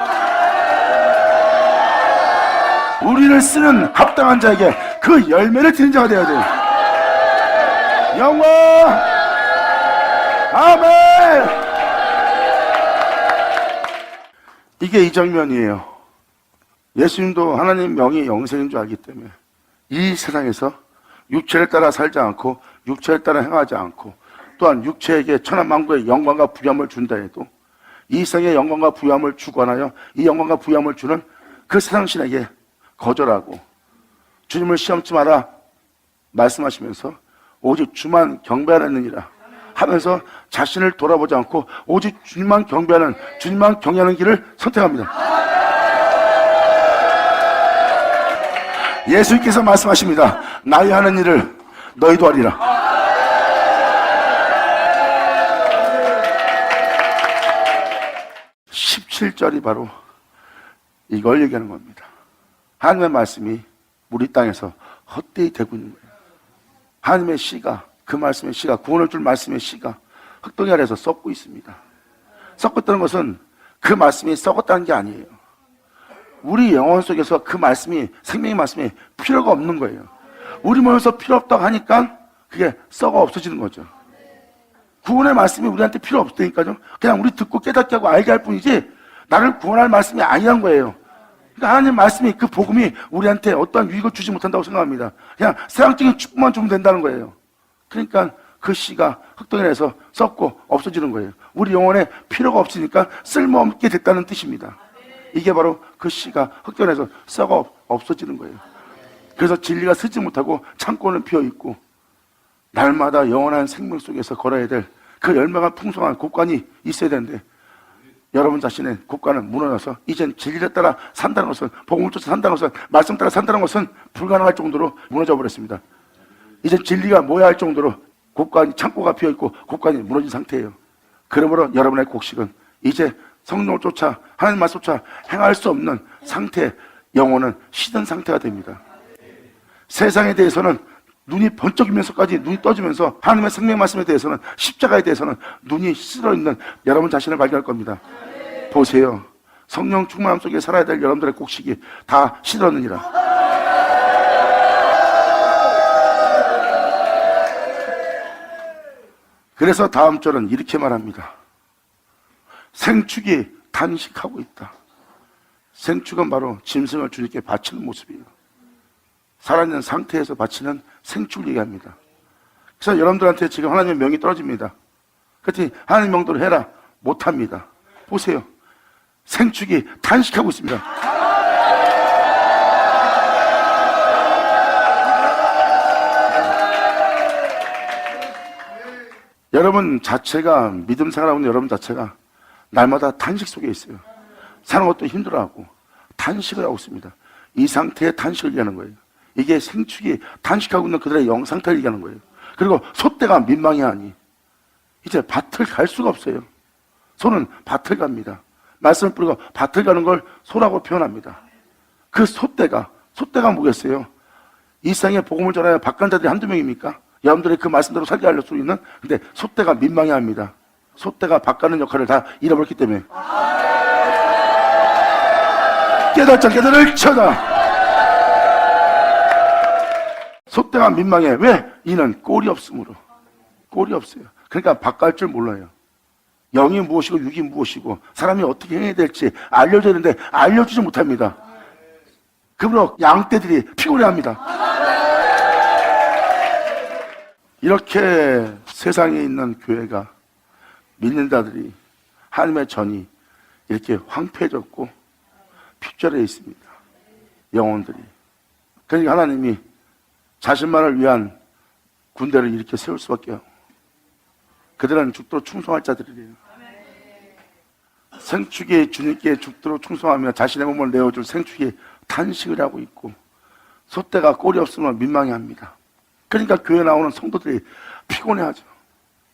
우리를 쓰는 합당한 자에게 그 열매를 드리는 자가 되어야 돼요. 영원 아멘. 이게 이 장면이에요. 예수님도 하나님 명의 영생인 줄 알기 때문에 이 세상에서 육체를 따라 살지 않고 육체를 따라 행하지 않고 또한 육체에게 천하만국의 영광과 부유함을 준다 해도 이 세상의 영광과 부유함을 주관하여 이 영광과 부유함을 주는 그 세상 신에게 거절하고 주님을 시험치 마라 말씀하시면서 오직 주만 경배하느니라 하면서 자신을 돌아보지 않고 오직 주님만 경배하는, 주님만 경외하는 길을 선택합니다. 예수님께서 말씀하십니다. 나의 하는 일을 너희도 하리라. 17절이 바로 이걸 얘기하는 겁니다. 하나님의 말씀이 우리 땅에서 헛되이 되고 있는 거예요. 하나님의 씨가, 그 말씀의 씨가, 구원을 줄 말씀의 씨가 흙덩이 아래에서 썩고 있습니다. 썩었다는 것은 그 말씀이 썩었다는 게 아니에요. 우리 영혼 속에서 그 말씀이, 생명의 말씀이 필요가 없는 거예요. 우리 몸에서 필요 없다고 하니까 그게 썩어 없어지는 거죠. 구원의 말씀이 우리한테 필요 없다니까요. 그냥 우리 듣고 깨닫게 하고 알게 할 뿐이지 나를 구원할 말씀이 아니란 거예요. 그러니까 하나님 말씀이, 그 복음이 우리한테 어떠한 유익을 주지 못한다고 생각합니다. 그냥 세상적인 축복만 주면 된다는 거예요. 그러니까 그 씨가 흙덩이에서 썩고 없어지는 거예요. 우리 영혼에 필요가 없으니까 쓸모없게 됐다는 뜻입니다. 이게 바로 그 씨가 흙덩이에서 썩어 없어지는 거예요. 그래서 진리가 쓰지 못하고 창고는 비어있고 날마다 영원한 생명 속에서 걸어야 될 그 열매가 풍성한 곳간이 있어야 되는데 여러분 자신의 곳간은 무너져서 이젠 진리를 따라 산다는 것은, 복음을 쫓아 산다는 것은, 말씀 따라 산다는 것은 불가능할 정도로 무너져 버렸습니다. 이젠 진리가 뭐야 할 정도로 곳간이, 창고가 비어있고 곳간이 무너진 상태예요. 그러므로 여러분의 곡식은 이제 성령을 쫓아 하나님 말씀 쫓아 행할 수 없는 상태, 영혼은 시든 상태가 됩니다. 세상에 대해서는 눈이 번쩍이면서까지 눈이 떠지면서 하나님의 생명 말씀에 대해서는, 십자가에 대해서는 눈이 쓸어있는 여러분 자신을 발견할 겁니다. 보세요. 성령 충만함 속에 살아야 될 여러분들의 곡식이 다 시들었느니라. 그래서 다음 절은 이렇게 말합니다. 생축이 단식하고 있다. 생축은 바로 짐승을 주님께 바치는 모습이에요. 살아있는 상태에서 바치는 생축을 얘기합니다. 그래서 여러분들한테 지금 하나님의 명이 떨어집니다. 그렇지, 하나님 명대로 해라. 못합니다. 보세요. 생축이 단식하고 있습니다. 여러분 자체가, 믿음 생활하고 있는 여러분 자체가 날마다 단식 속에 있어요. 사는 것도 힘들어하고 단식을 하고 있습니다. 이 상태의 단식을 얘기하는 거예요. 이게 생축이 단식하고 있는 그들의 영 상태를 얘기하는 거예요. 그리고 소떼가 민망해하니 이제 밭을 갈 수가 없어요. 소는 밭을 갑니다. 말씀을 뿌리고 밭을 가는 걸 소라고 표현합니다. 그 소떼가 뭐겠어요? 이 세상에 복음을 전하여 밭간 자들이 한두 명입니까? 여러분들이 그 말씀대로 살게 할 수 있는? 근데 소떼가 민망해합니다. 소떼가 밭 가는 역할을 다 잃어버렸기 때문에. 깨닫자 깨달을 쳐다. 소떼가 민망해. 왜? 이는 꼴이 없으므로. 꼴이 없어요. 그러니까 바꿔할 줄 몰라요. 영이 무엇이고 육이 무엇이고 사람이 어떻게 행해야 될지 알려줘야 되는데 알려주지 못합니다. 그러므로 양떼들이 피곤해합니다. 이렇게 세상에 있는 교회가, 믿는 자들이, 하나님의 전이 이렇게 황폐해졌고 핍절해 있습니다. 영혼들이. 그러니까 하나님이 자신만을 위한 군대를 이렇게 세울 수밖에 없고, 그들은 죽도록 충성할 자들이래요. 생축이 주님께 죽도록 충성하며 자신의 몸을 내어줄 생축이 탄식을 하고 있고, 소떼가 꼴이 없으면 민망해합니다. 그러니까 교회 나오는 성도들이 피곤해하죠.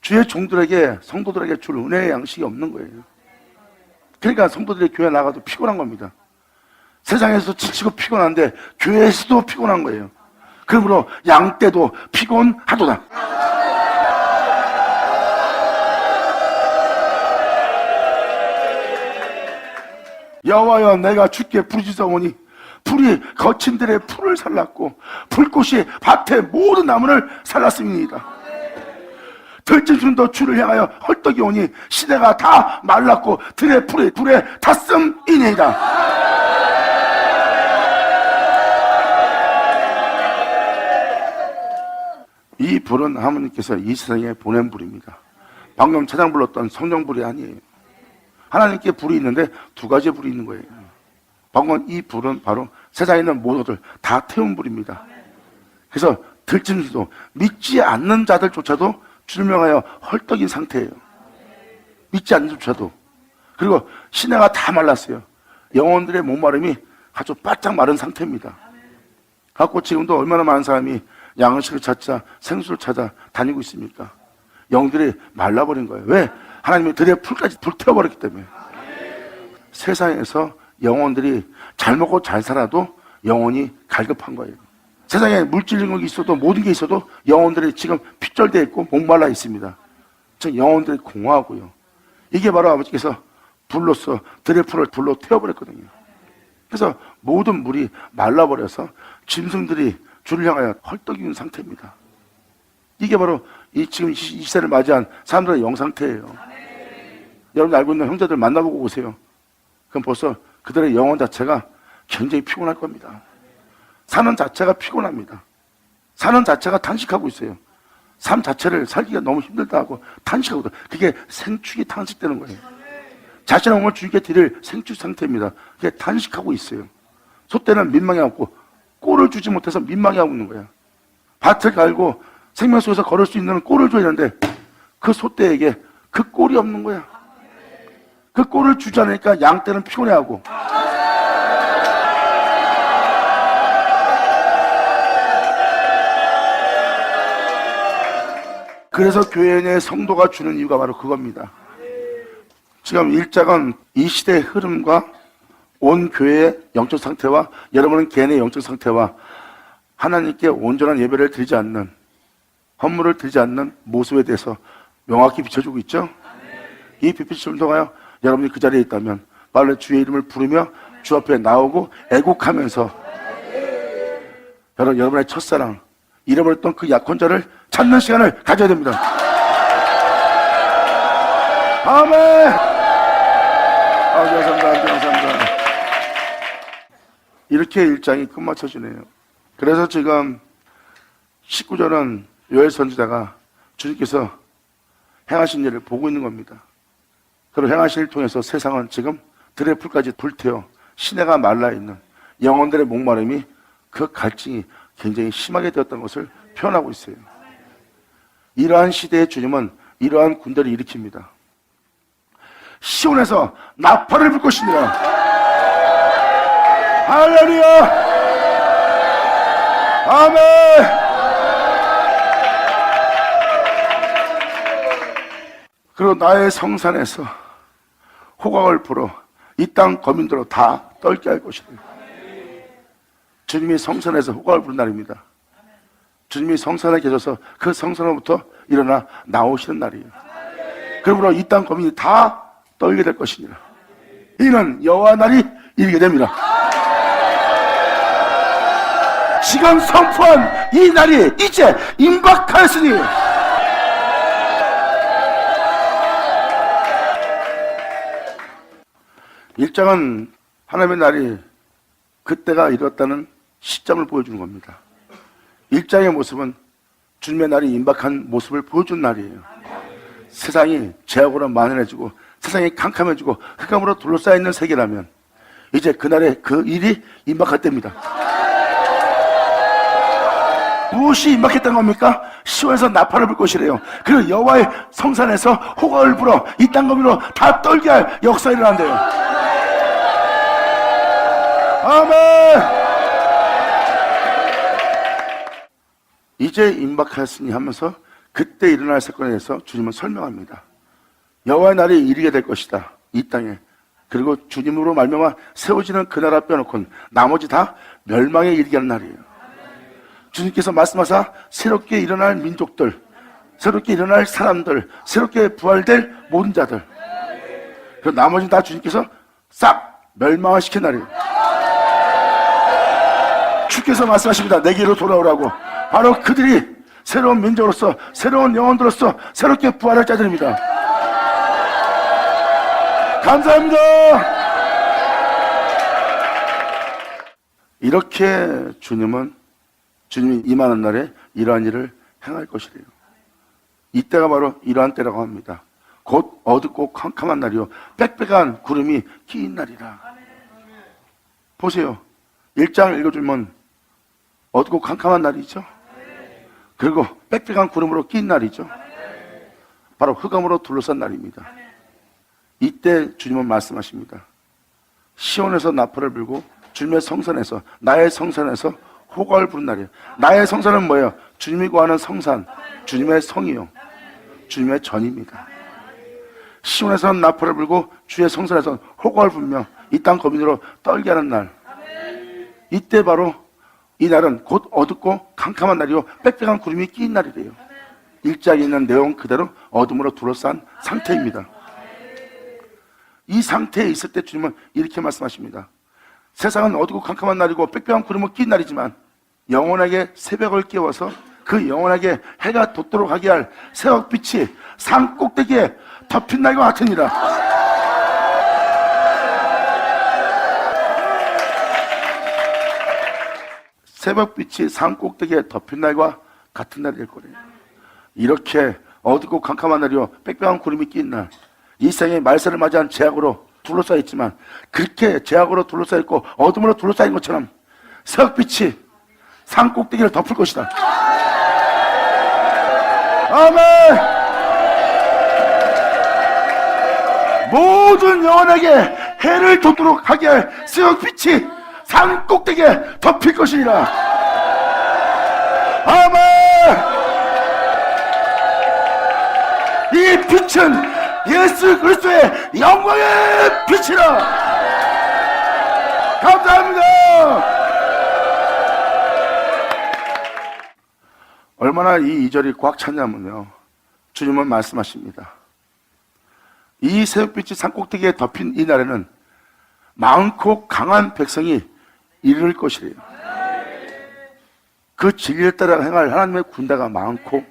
주의 종들에게, 성도들에게 줄 은혜의 양식이 없는 거예요. 그러니까 성도들이 교회 나가도 피곤한 겁니다. 세상에서 지치고 피곤한데 교회에서도 피곤한 거예요. 그러므로 양 떼도 피곤하도다. 여호와여, 내가 주께 부르짖어오니 불이 거친 들의 풀을 살랐고 불꽃이 밭의 모든 나무를 살랐음이니이다. 들짐승도 주를 향하여 헐떡이 오니 시내가 다 말랐고 들의 풀이 불에 탔음이니이다. 이 불은 하나님께서 이 세상에 보낸 불입니다. 방금 차장 불렀던 성령불이 아니에요. 하나님께 불이 있는데 두 가지 불이 있는 거예요. 방금 이 불은 바로 세상에 있는 모두들 다 태운 불입니다. 그래서 들짐승도 믿지 않는 자들조차도 주를 명하여 헐떡인 상태예요. 믿지 않는 자조차도. 그리고 시내가 다 말랐어요. 영혼들의 목마름이 아주 바짝 마른 상태입니다. 갖고 지금도 얼마나 많은 사람이 양식을 찾자 생수를 찾아 다니고 있습니까? 영들이 말라버린 거예요. 왜? 하나님이 들의 풀까지 불태워버렸기 때문에. 세상에서 영혼들이 잘 먹고 잘 살아도 영혼이 갈급한 거예요. 세상에 물질력이 있어도 모든 게 있어도 영혼들이 지금 핏절되어 있고 목말라 있습니다. 즉 영혼들이 공허하고요. 이게 바로 아버지께서 불로서 들의 풀을 불로 태워버렸거든요. 그래서 모든 물이 말라버려서 짐승들이 주를 향하여 헐떡이는 상태입니다. 이게 바로 지금 이 시대를 맞이한 사람들의 영상태예요. 여러분 알고 있는 형제들 만나보고 오세요. 그럼 벌써 그들의 영혼 자체가 굉장히 피곤할 겁니다. 사는 자체가 피곤합니다. 사는 자체가 탄식하고 있어요. 삶 자체를 살기가 너무 힘들다 하고 탄식하고, 그게 생축이 탄식되는 거예요. 자신의 몸을 주님께 드릴 생축 상태입니다. 그게 탄식하고 있어요. 소떼는 민망해하고 꼴을 주지 못해서 민망해하고 있는 거야. 밭을 갈고 생명 속에서 걸을 수 있는 꼴을 줘야 되는데 그 소떼에게 그 꼴이 없는 거야. 그 꼴을 주지 않으니까 양떼는 피곤해하고. 그래서 교회 내 성도가 주는 이유가 바로 그겁니다. 지금 1장은 이 시대의 흐름과 온 교회의 영적 상태와 여러분은 개인의 영적 상태와 하나님께 온전한 예배를 드리지 않는, 헌물을 드리지 않는 모습에 대해서 명확히 비춰주고 있죠. 이 빛을 통하여 여러분이 그 자리에 있다면 빨리 주의 이름을 부르며 주 앞에 나오고 애곡하면서 여러분의 첫사랑, 잃어버렸던 그 약혼자를 찾는 시간을 가져야 됩니다. 아멘. 감사합니다. 이렇게 1장이 끝마쳐지네요. 그래서 지금 19절은 요엘 선지자가 주님께서 행하신 일을 보고 있는 겁니다. 그리고 행하신 일을 통해서 세상은 지금 들의 풀까지 불태워 시내가 말라있는 영혼들의 목마름이, 그 갈증이 굉장히 심하게 되었던 것을 표현하고 있어요. 이러한 시대의 주님은 이러한 군대를 일으킵니다. 시온에서 나팔을 불 것이니라. 할렐루야. 아멘. 그리고 나의 성산에서 호각을 불어 이 땅 거민들로 다 떨게 할 것이다. 주님이 성산에서 호각을 부른 날입니다. 주님이 성산에 계셔서 그 성산으로부터 일어나 나오시는 날이에요. 그러므로 이 땅 거민이 다 떨게 될 것이니라. 이는 여호와 날이 이르게 됩니다. 지금 선포한 이 날이 이제 임박하였으니, 일장은 하나님의 날이 그때가 이뤘다는 시점을 보여주는 겁니다. 일장의 모습은 주님의 날이 임박한 모습을 보여준 날이에요. 세상이 죄악으로 만연해지고 세상이 캄캄해지고 흑암으로 둘러싸여 있는 세계라면 이제 그날에 그 일이 임박할 때입니다. 무엇이 임박했던 겁니까? 시온에서 나팔을 불 것이래요. 그리고 여호와의 성산에서 호각을 불어 이 땅 거민으로 다 떨게 할 역사가 일어난대요. 아멘. 이제 임박하였으니 하면서 그때 일어날 사건에 대해서 주님은 설명합니다. 여호와의 날이 이르게 될 것이다, 이 땅에. 그리고 주님으로 말미암아 세워지는 그 나라 빼놓고는 나머지 다 멸망에 이르게 하는 날이에요. 주님께서 말씀하사 새롭게 일어날 민족들, 새롭게 일어날 사람들, 새롭게 부활될 모든 자들, 그 나머지 다 주님께서 싹 멸망시킨 날이에요. 주께서 말씀하십니다. 내게로 돌아오라고. 바로 그들이 새로운 민족으로서, 새로운 영혼들로서 새롭게 부활할 자들입니다. 감사합니다. 이렇게 주님이 임하는 날에 이러한 일을 행할 것이래요. 이때가 바로 이러한 때라고 합니다. 곧 어둡고 캄캄한 날이요 빽빽한 구름이 끼인 날이라. 보세요. 1장 읽어주면 어둡고 캄캄한 날이죠. 그리고 빽빽한 구름으로 끼인 날이죠. 바로 흑암으로 둘러싼 날입니다. 이때 주님은 말씀하십니다. 시온에서 나팔을 불고 주님의 성산에서, 나의 성산에서 호각을 부른 날이에요. 나의 성산은 뭐예요? 주님이 구하는 성산, 주님의 성이요, 주님의 전입니다. 시온에서는 나팔을 불고 주의 성산에서 호각을 불며 이 땅 거민으로 떨게 하는 날. 이때 바로 이 날은 곧 어둡고 캄캄한 날이요 빽빽한 구름이 끼인 날이래요. 1장에 있는 내용 그대로 어둠으로 둘러싼 상태입니다. 이 상태에 있을 때 주님은 이렇게 말씀하십니다. 세상은 어둡고 캄캄한 날이고 빽빽한 구름을 끼인 날이지만 영혼에게 새벽을 깨워서 그 영혼에게 해가 돋도록 하게 할 새벽빛이 산 꼭대기에 덮인 날과 같으니라. 새벽빛이 산 꼭대기에 덮인 날과 같은 날이 될 거래요. 이렇게 어둡고 캄캄한 날이요 빽빽한 구름이 끼인 날, 이 세상에 말세를 맞이한 죄악으로 둘러싸여 있지만 그렇게 죄악으로 둘러싸여 있고 어둠으로 둘러싸인 것처럼 새벽빛이 산 꼭대기를 덮을 것이다. 아멘. 모든 영혼에게 해를 돋도록 하게 할 새벽빛이 산 꼭대기에 덮일 것이니라. 아멘. 이 빛은 예수 그리스도의 영광의 빛이라. 감사합니다. 얼마나 이 2절이 꽉 찼냐면요, 주님은 말씀하십니다. 이 새벽빛이 산꼭대기에 덮인 이 날에는 많고 강한 백성이 이를 것이래요. 그 진리에 따라 행할 하나님의 군대가 많고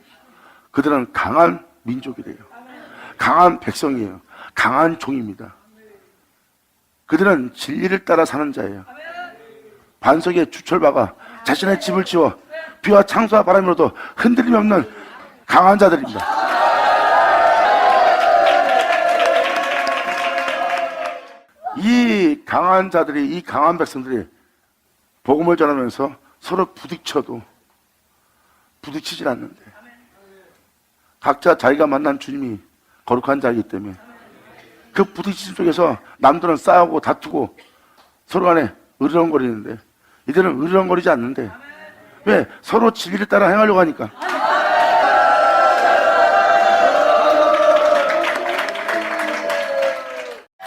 그들은 강한 민족이래요. 강한 백성이에요. 강한 종입니다. 그들은 진리를 따라 사는 자예요. 반석에 주철박아 자신의 집을 지어 비와 창수와 바람으로도 흔들림이 없는 강한 자들입니다. 이 강한 자들이, 이 강한 백성들이 복음을 전하면서 서로 부딪혀도 부딪히질 않는데 각자 자기가 만난 주님이 거룩한 자이기 때문에 그 부딪힘 속에서 남들은 싸우고 다투고 서로 간에 으르렁거리는데 이들은 으르렁거리지 않는데, 왜? 서로 진리를 따라 행하려고 하니까.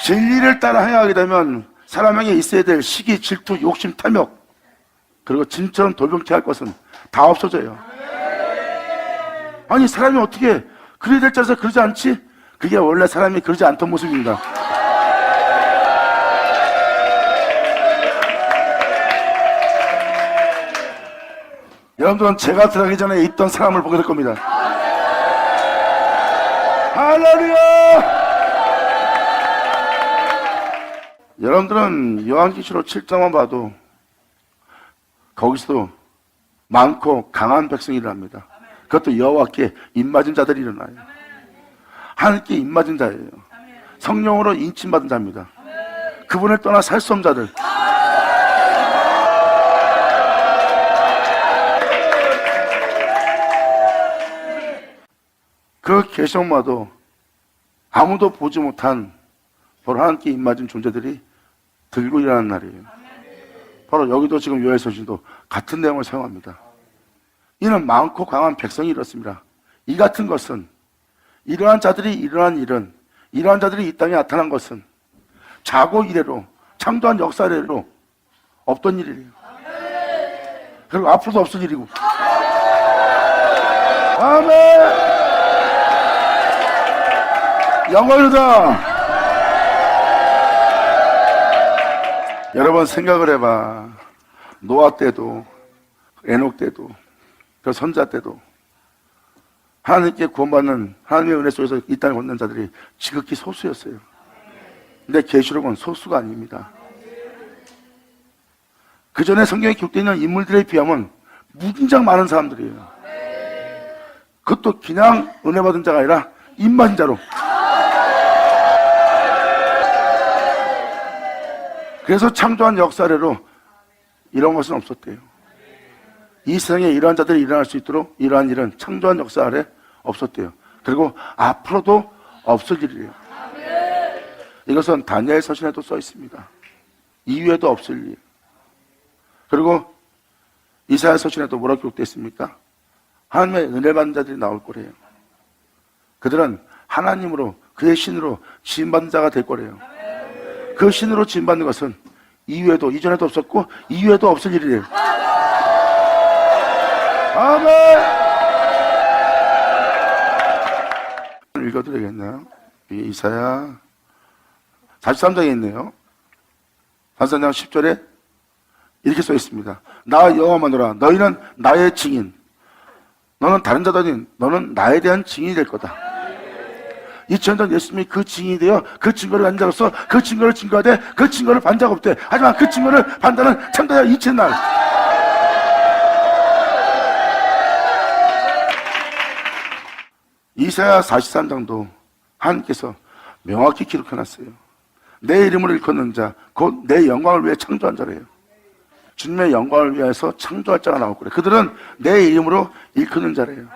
진리를 따라 행하게 되면 사람에게 있어야 될 시기, 질투, 욕심, 탐욕, 그리고 진처럼 돌변케 할 것은 다 없어져요. 아니, 사람이 어떻게 그래야 될 줄 알아서 그러지 않지? 그게 원래 사람이 그러지 않던 모습입니다. 여러분들은 제가 들어가기 전에 있던 사람을 보게 될 겁니다. 할렐루야! 여러분들은 요한계시록 7장만 봐도 거기서도 많고 강한 백성이 일어납니다. 그것도 여호와께 입맞은 자들이 일어나요. 하나님께 입맞은 자예요. 성령으로 인침받은 자입니다. 그분을 떠나 살 수 없는 자들. 그 계시록마도 아무도 보지 못한 바로 하나님께 입맞은 존재들이 들고 일어나는 날이에요. 바로 여기도 지금 요엘서신도 같은 내용을 사용합니다. 이는 많고 강한 백성이 이렇습니다. 이 같은 것은 이러한 자들이 일어난 일은 이러한 자들이 이 땅에 나타난 것은 자고 이래로 창조한 역사 이래로 없던 일이에요. 그리고 앞으로도 없을 일이고. 아멘. 영광이다. 여러분 생각을 해봐. 노아 때도 에녹 때도 그 선자 때도 하나님께 구원받는 하나님의 은혜 속에서 이 땅을 걷는 자들이 지극히 소수였어요. 근데 계시록은 소수가 아닙니다. 그 전에 성경에 기록되어 있는 인물들에 비하면 무진장 많은 사람들이에요. 그것도 그냥 은혜 받은 자가 아니라 입맞은 자로. 그래서 창조한 역사 아래로 이런 것은 없었대요. 이 세상에 이러한 자들이 일어날 수 있도록 이러한 일은 창조한 역사 아래 없었대요. 그리고 앞으로도 없을 일이에요. 이것은 다니엘 서신에도 써 있습니다. 이후에도 없을 일. 그리고 이사야 서신에도 뭐라고 기록되어 있습니까? 하나님의 은혜 받는 자들이 나올 거래요. 그들은 하나님으로 그의 신으로 지음받는 자가 될 거래요. 그 신으로 지음받는 것은 이후에도 이전에도 없었고 이후에도 없을 일이래요. 아멘. 읽어드리겠나요? 이사야 43장에 있네요. 43장 10절에 이렇게 써 있습니다. 나 여호와마노라 너희는 나의 증인. 너는 다른 자도 아닌 너는 나에 대한 증인이 될 거다. 2000년 전 예수님이 그 증인이 되어 그 증거를 가진 자로서 그 증거를 증거하되 그 증거를 반 자가 없대. 하지만 그 증거를 반다는 참다야 이치는 날. 이사야 43장도 하나님께서 명확히 기록해놨어요. 내 이름을 일컫는 자, 곧 내 영광을 위해 창조한 자래요. 주님의 영광을 위해서 창조할 자가 나올 거래요. 그들은 내 이름으로 일컫는 자래요.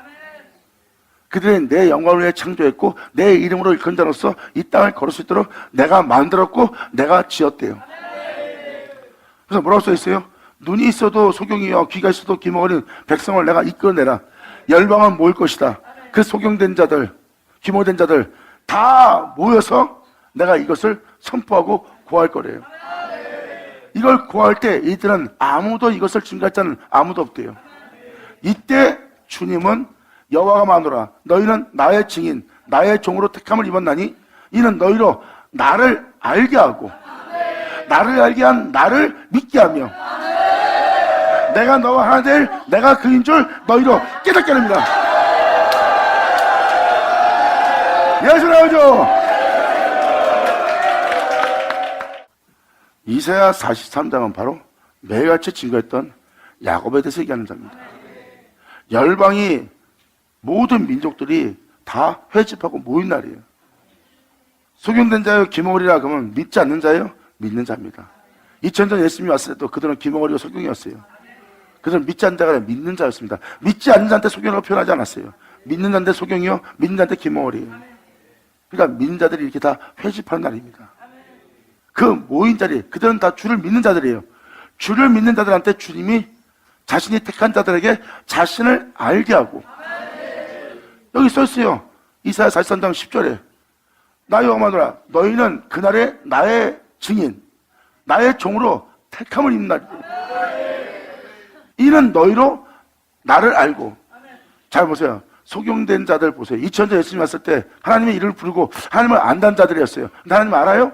그들은 내 영광을 위해 창조했고 내 이름으로 일컫는 자로서 이 땅을 걸을 수 있도록 내가 만들었고 내가 지었대요. 그래서 뭐라고 써 있어요? 눈이 있어도 소경이요 귀가 있어도 귀머거린 백성을 내가 이끌어내라. 열방은 모일 것이다. 그 소경된 자들, 귀머된 자들 다 모여서 내가 이것을 선포하고 고할 거래요. 이걸 고할 때 이들은 아무도 이것을 증거할 자는 아무도 없대요. 이때 주님은 여호와가 마노라 너희는 나의 증인 나의 종으로 택함을 입었나니 이는 너희로 나를 알게 하고 나를 알게 한 나를 믿게 하며 내가 너와 하나 될 내가 그인 줄 너희로 깨닫게 합니다. 예수 나오죠. 이사야 43장은 바로 매일같이 증거했던 야곱에 대해서 얘기하는 자입니다. 열방이 모든 민족들이 다 회집하고 모인 날이에요. 소경된 자요 귀머거리라 그러면 믿지 않는 자요 믿는 자입니다. 2000년 예수님이 왔을 때도 그들은 귀머거리고 소경이었어요. 그들은 믿지 않는 자가 아니라 믿는 자였습니다. 믿지 않는 자한테 소경이라고 표현하지 않았어요. 믿는 자한테 소경이요 믿는 자한테 귀머거리예요. 그러니까 믿는 자들이 이렇게 다 회집하는 날입니다. 그 모인 자리, 그들은 다 주를 믿는 자들이에요. 주를 믿는 자들한테 주님이 자신이 택한 자들에게 자신을 알게 하고 여기 써있어요. 이사야 43장 10절에 나 여호와마노라 너희는 그날에 나의 증인 나의 종으로 택함을 입는 날이고 이는 너희로 나를 알고. 잘 보세요. 소경된 자들 보세요. 2000년 예수님 왔을 때 하나님의 이름을 부르고 하나님을 안다는 자들이었어요. 근데 하나님 알아요?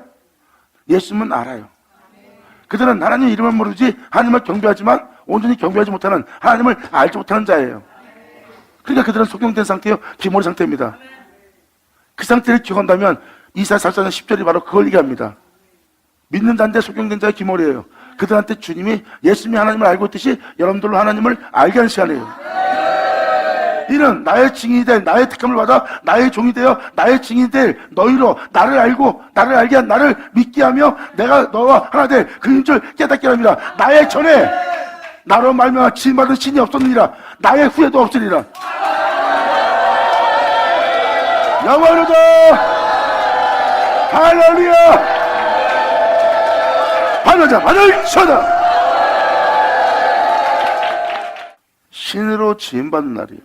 예수님은 알아요. 그들은 하나님의 이름을 모르지 하나님을 경배하지만 온전히 경배하지 못하는 하나님을 알지 못하는 자예요. 그러니까 그들은 소경된 상태요 기머리 상태입니다. 그 상태를 기억한다면 이사야 44장 10절이 바로 그걸 얘기합니다. 믿는 자인데 소경된 자의 기머리예요. 그들한테 주님이 예수님이 하나님을 알고 있듯이 여러분들로 하나님을 알게 하는 시간이에요. 이는 나의 증인이 될 나의 택함을 받아 나의 종이 되어 나의 증인이 될 너희로 나를 알고 나를 알게 한 나를 믿게 하며 내가 너와 하나 될 그인 줄 깨닫게 합니다. 나의 전에 나로 말미암아 지음받은 신이 없었느니라. 나의 후에도 없으리라. 영원하다. 할렐루야. 하늘자 하늘 쳐다. 신으로 지음받는 날이에요.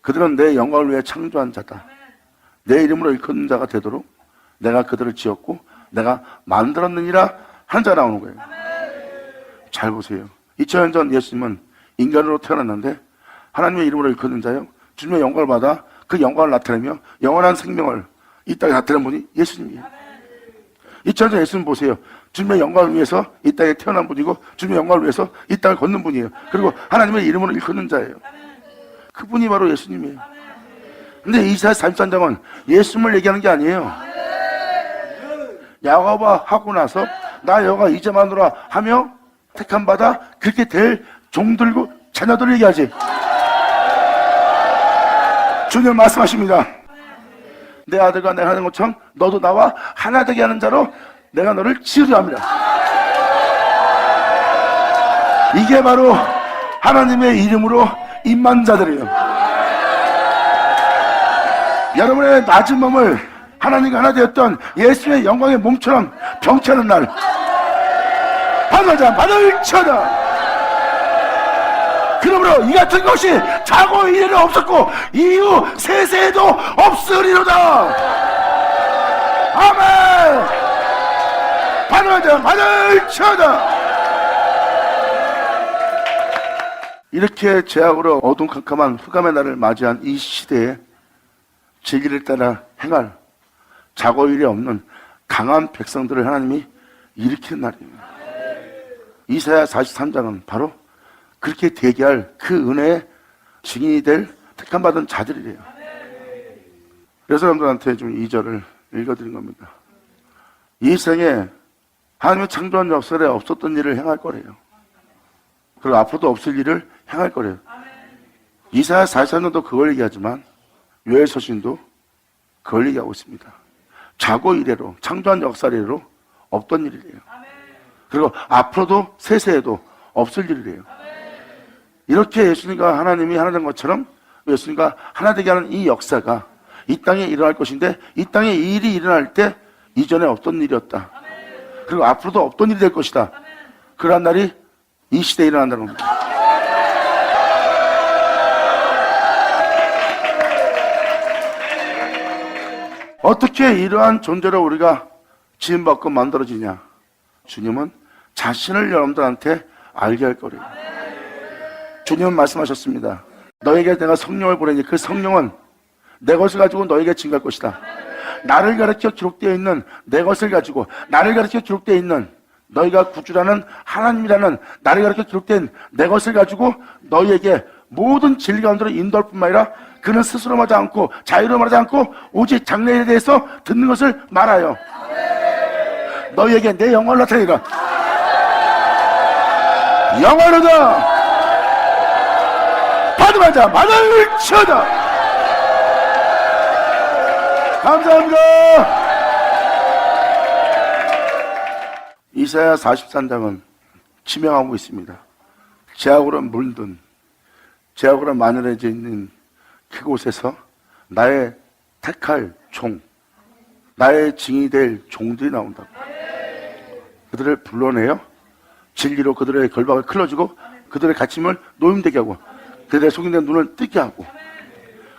그들은 내 영광을 위해 창조한 자다. 내 이름으로 일컫는 자가 되도록 내가 그들을 지었고 내가 만들었느니라 한 자 나오는 거예요. 잘 보세요. 2000년 전 예수님은 인간으로 태어났는데 하나님의 이름으로 일컫는 자요, 주님의 영광을 받아 그 영광을 나타내며 영원한 생명을 이 땅에 나타낸 분이 예수님이에요. 2000년 전 예수님 보세요. 주님의 영광을 위해서 이 땅에 태어난 분이고 주님의 영광을 위해서 이 땅을 걷는 분이에요. 그리고 하나님의 이름으로 일컫는 자예요. 그분이 바로 예수님이에요. 근데 이사야 43장은 예수님을 얘기하는 게 아니에요. 야곱아 하고 나서 나 여호와 이제 마누라 하며 택함 받아 그렇게 될 종들고 자녀들을 얘기하지. 주님 말씀하십니다. 내 아들과 내가 하는 것처럼 너도 나와 하나 되게 하는 자로 내가 너를 지으려 합니다. 이게 바로 하나님의 이름으로 임한 자들이에요. 여러분의 낮은 몸을 하나님과 하나 되었던 예수의 영광의 몸처럼 병치하는 날, 받아자 받을쳐라. 그러므로 이 같은 것이 자고 이래는 없었고 이후 세세에도 없으리로다. 아멘. 받아자 받을쳐라. 이렇게 죄악으로 어둠캄캄한 흑암의 날을 맞이한 이 시대에 진리를 따라 행할 자고 일이 없는 강한 백성들을 하나님이 일으키는 날입니다. 이사야 43장은 바로 그렇게 대기할 그 은혜의 증인이 될 택함받은 자들이래요. 그래서 여러분들한테 좀 2절을 읽어드린 겁니다. 이 생에 하나님의 창조한 역설에 없었던 일을 행할 거래요. 그리고 앞으로도 없을 일을 행할 거래요. 이사야 43장도 그걸 얘기하지만 요엘서신도 그걸 얘기하고 있습니다. 자고 이래로 창조한 역사래로 없던 일이래요. 그리고 앞으로도 세세에도 없을 일이래요. 이렇게 예수님과 하나님이 하나 된 것처럼 예수님과 하나 되게 하는 이 역사가 이 땅에 일어날 것인데 이 땅에 이 일이 일어날 때 이전에 없던 일이었다. 그리고 앞으로도 없던 일이 될 것이다. 그러한 날이 이 시대에 일어난다는 겁니다. 어떻게 이러한 존재로 우리가 지음받고 만들어지냐? 주님은 자신을 여러분들한테 알게 할 거래요. 주님은 말씀하셨습니다. 너에게 내가 성령을 보내니 그 성령은 내 것을 가지고 너에게 증거할 것이다. 나를 가르쳐 기록되어 있는 내 것을 가지고 나를 가르쳐 기록되어 있는 너희가 구주라는 하나님이라는 나를 가르쳐 기록된 내 것을 가지고 너희에게 모든 진리 가운데로 인도할 뿐만 아니라 그는 스스로 말하지 않고 자유로 말하지 않고 오직 장래에 대해서 듣는 것을 말하여 너희에게 내 영광을 나타내리라. 영광이로다. 받으마자 받을 치어다. 감사합니다. 이사야 43장은 지명하고 있습니다. 죄악으로 물든 죄악으로 만연해져 있는 그곳에서 나의 택할 종, 나의 증인이 될 종들이 나온다고. 그들을 불러내요. 진리로 그들의 결박을 클러주고 그들의 갇힘을 노임되게 하고 그들의 속인된 눈을 뜨게 하고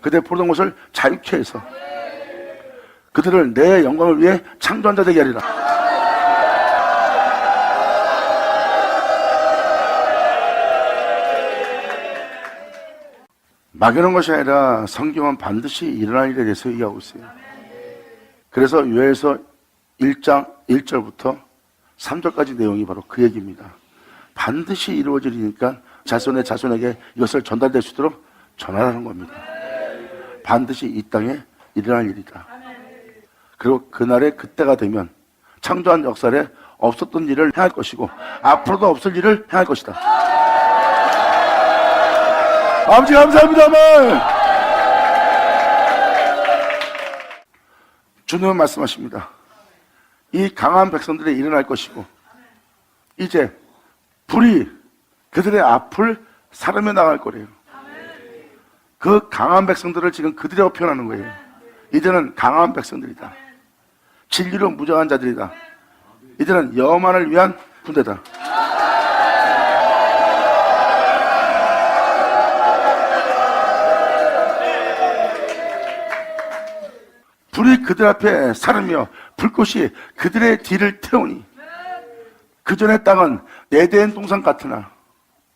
그들의 보던 것을 자유케 해서 그들을 내 영광을 위해 창조한 자 되게 하리라. 막연한 것이 아니라 성경은 반드시 일어날 일에 대해서 얘기하고 있어요. 그래서 요엘서 1장 1절부터 3절까지 내용이 바로 그 얘기입니다. 반드시 이루어질 일이니까 자손의 자손에게 이것을 전달될 수 있도록 전하라는 겁니다. 반드시 이 땅에 일어날 일이다. 그리고 그날의 그때가 되면 창조한 역사에 없었던 일을 행할 것이고 앞으로도 없을 일을 행할 것이다. 아버지 감사합니다만 주님은 말씀하십니다. 이 강한 백성들이 일어날 것이고 이제 불이 그들의 앞을 사르며 나갈 거래요. 그 강한 백성들을 지금 그들이라고 표현하는 거예요. 이제는 강한 백성들이다. 진리로 무장한 자들이다. 이제는 여호와를 위한 군대다. 불이 그들 앞에 사르며 불꽃이 그들의 뒤를 태우니 그 전의 땅은 에덴 동산 같으나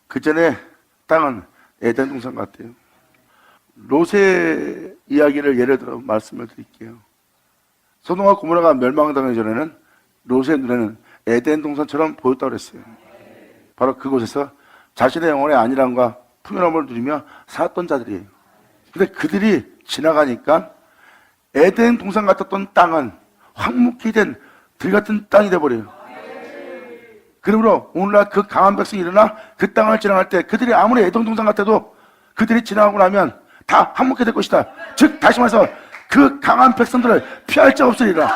그 전의 땅은 에덴 동산 같아요. 롯의 이야기를 예를 들어 말씀을 드릴게요. 소돔과 고모라가 멸망당하기 전에는 롯의 눈에는 에덴 동산처럼 보였다고 그랬어요. 바로 그곳에서 자신의 영혼의 안일함과 풍요로움을 누리며 살았던 자들이에요. 근데 그들이 지나가니까 에덴 동산 같았던 땅은 황무케 된 들 같은 땅이 돼버려요. 그러므로 오늘날 그 강한 백성이 일어나 그 땅을 지나갈 때 그들이 아무리 에덴 동산 같아도 그들이 지나가고 나면 다 황무케 될 것이다. 즉 다시 말해서 그 강한 백성들을 피할 자 없으리라.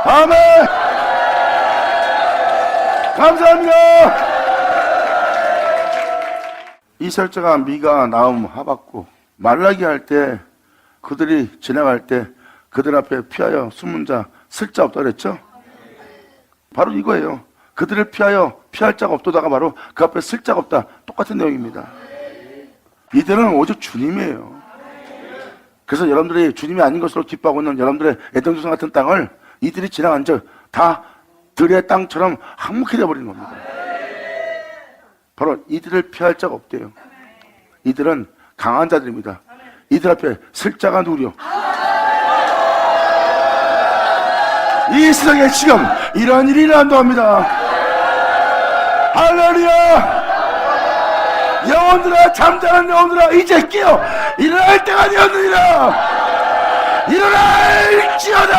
아멘. 감사합니다. 이스라엘자가 미가, 나움, 하박국, 말라기 할 때 그들이 지나갈 때 그들 앞에 피하여 숨은 자, 쓸 자 없다 그랬죠? 바로 이거예요. 그들을 피하여 피할 자가 없도다가 바로 그 앞에 쓸 자가 없다. 똑같은 내용입니다. 이들은 오직 주님이에요. 그래서 여러분들이 주님이 아닌 것으로 기뻐하고 있는 여러분들의 에덴 동산 같은 땅을 이들이 지나간 적 다 들의 땅처럼 항목해 되어버리는 겁니다. 바로 이들을 피할 자가 없대요. 이들은 강한 자들입니다. 이들 앞에 쓸 자가 누구요? 이 세상에 지금 이런 일이 일어난다고 합니다. 할렐루야! 영혼들아, 잠자는 영혼들아, 이제 깨어 일어날 때가 되었느니라. 일어날지어다.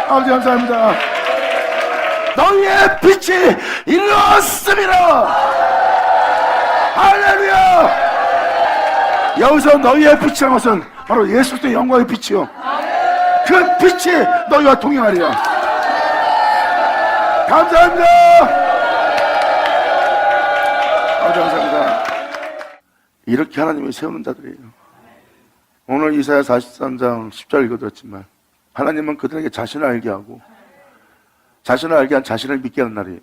아버지 감사합니다. 너희의 빛이 일어났습니다. 할렐루야. 여기서 너희의 빛이라는 것은 바로 예수 그리스도의 영광의 빛이요, 그 빛이 너희와 동행하리라. 감사합니다. 아버지 감사합니다. 이렇게 하나님이 세우는 자들이에요. 오늘 이사야 43장 10절 읽어드렸지만 하나님은 그들에게 자신을 알게 하고 자신을 알게 한 자신을 믿게 하는 날이에요.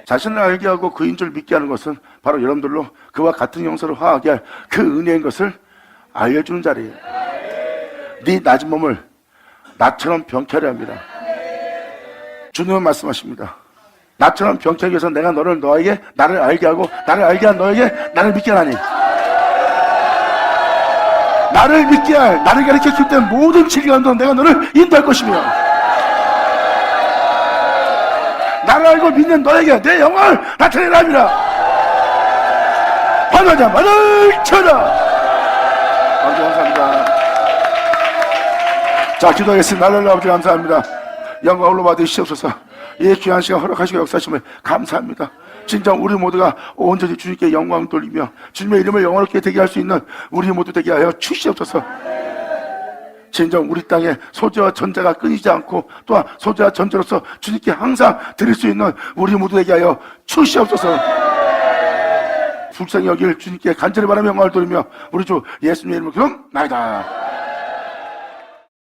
자신을 알게 하고 그인 줄 믿게 하는 것은 바로 여러분들로 그와 같은 형상을 화하게 할 그 은혜인 것을 알려주는 자리예요. 네 낮은 몸을 나처럼 병쾌하려 합니다. 주님은 말씀하십니다. 나처럼 병쾌하기 위해서 내가 너에게 나를 알게 하고 나를 알게 한 너에게 나를 믿게 하나니, 나를 믿게 할, 나를 가르쳐 줄 때 모든 진리 가운데 내가 너를 인도할 것이며, 나를 알고 믿는 너에게 내 영광을 나타내라 합니다. 환호자 말을 쳐라. 아버지 감사합니다. 자, 기도하겠습니다. 하나님 아버지 감사합니다. 영광 올로 받으시옵소서. 이 귀한 시간 허락하시고 역사하심을 감사합니다. 진짜 우리 모두가 온전히 주님께 영광 돌리며 주님의 이름을 영원하게 되게 할 수 있는 우리 모두 되게 하여 주시옵소서. 진정 우리 땅에 소재와 전자가 끊이지 않고 또한 소재와 전자로서 주님께 항상 드릴 수 있는 우리 모두 되게 하여 주시옵소서. 불쌍히 여길 주님께 간절히 바라며 영광을 돌리며 우리 주 예수님의 이름으로 기도합나이다.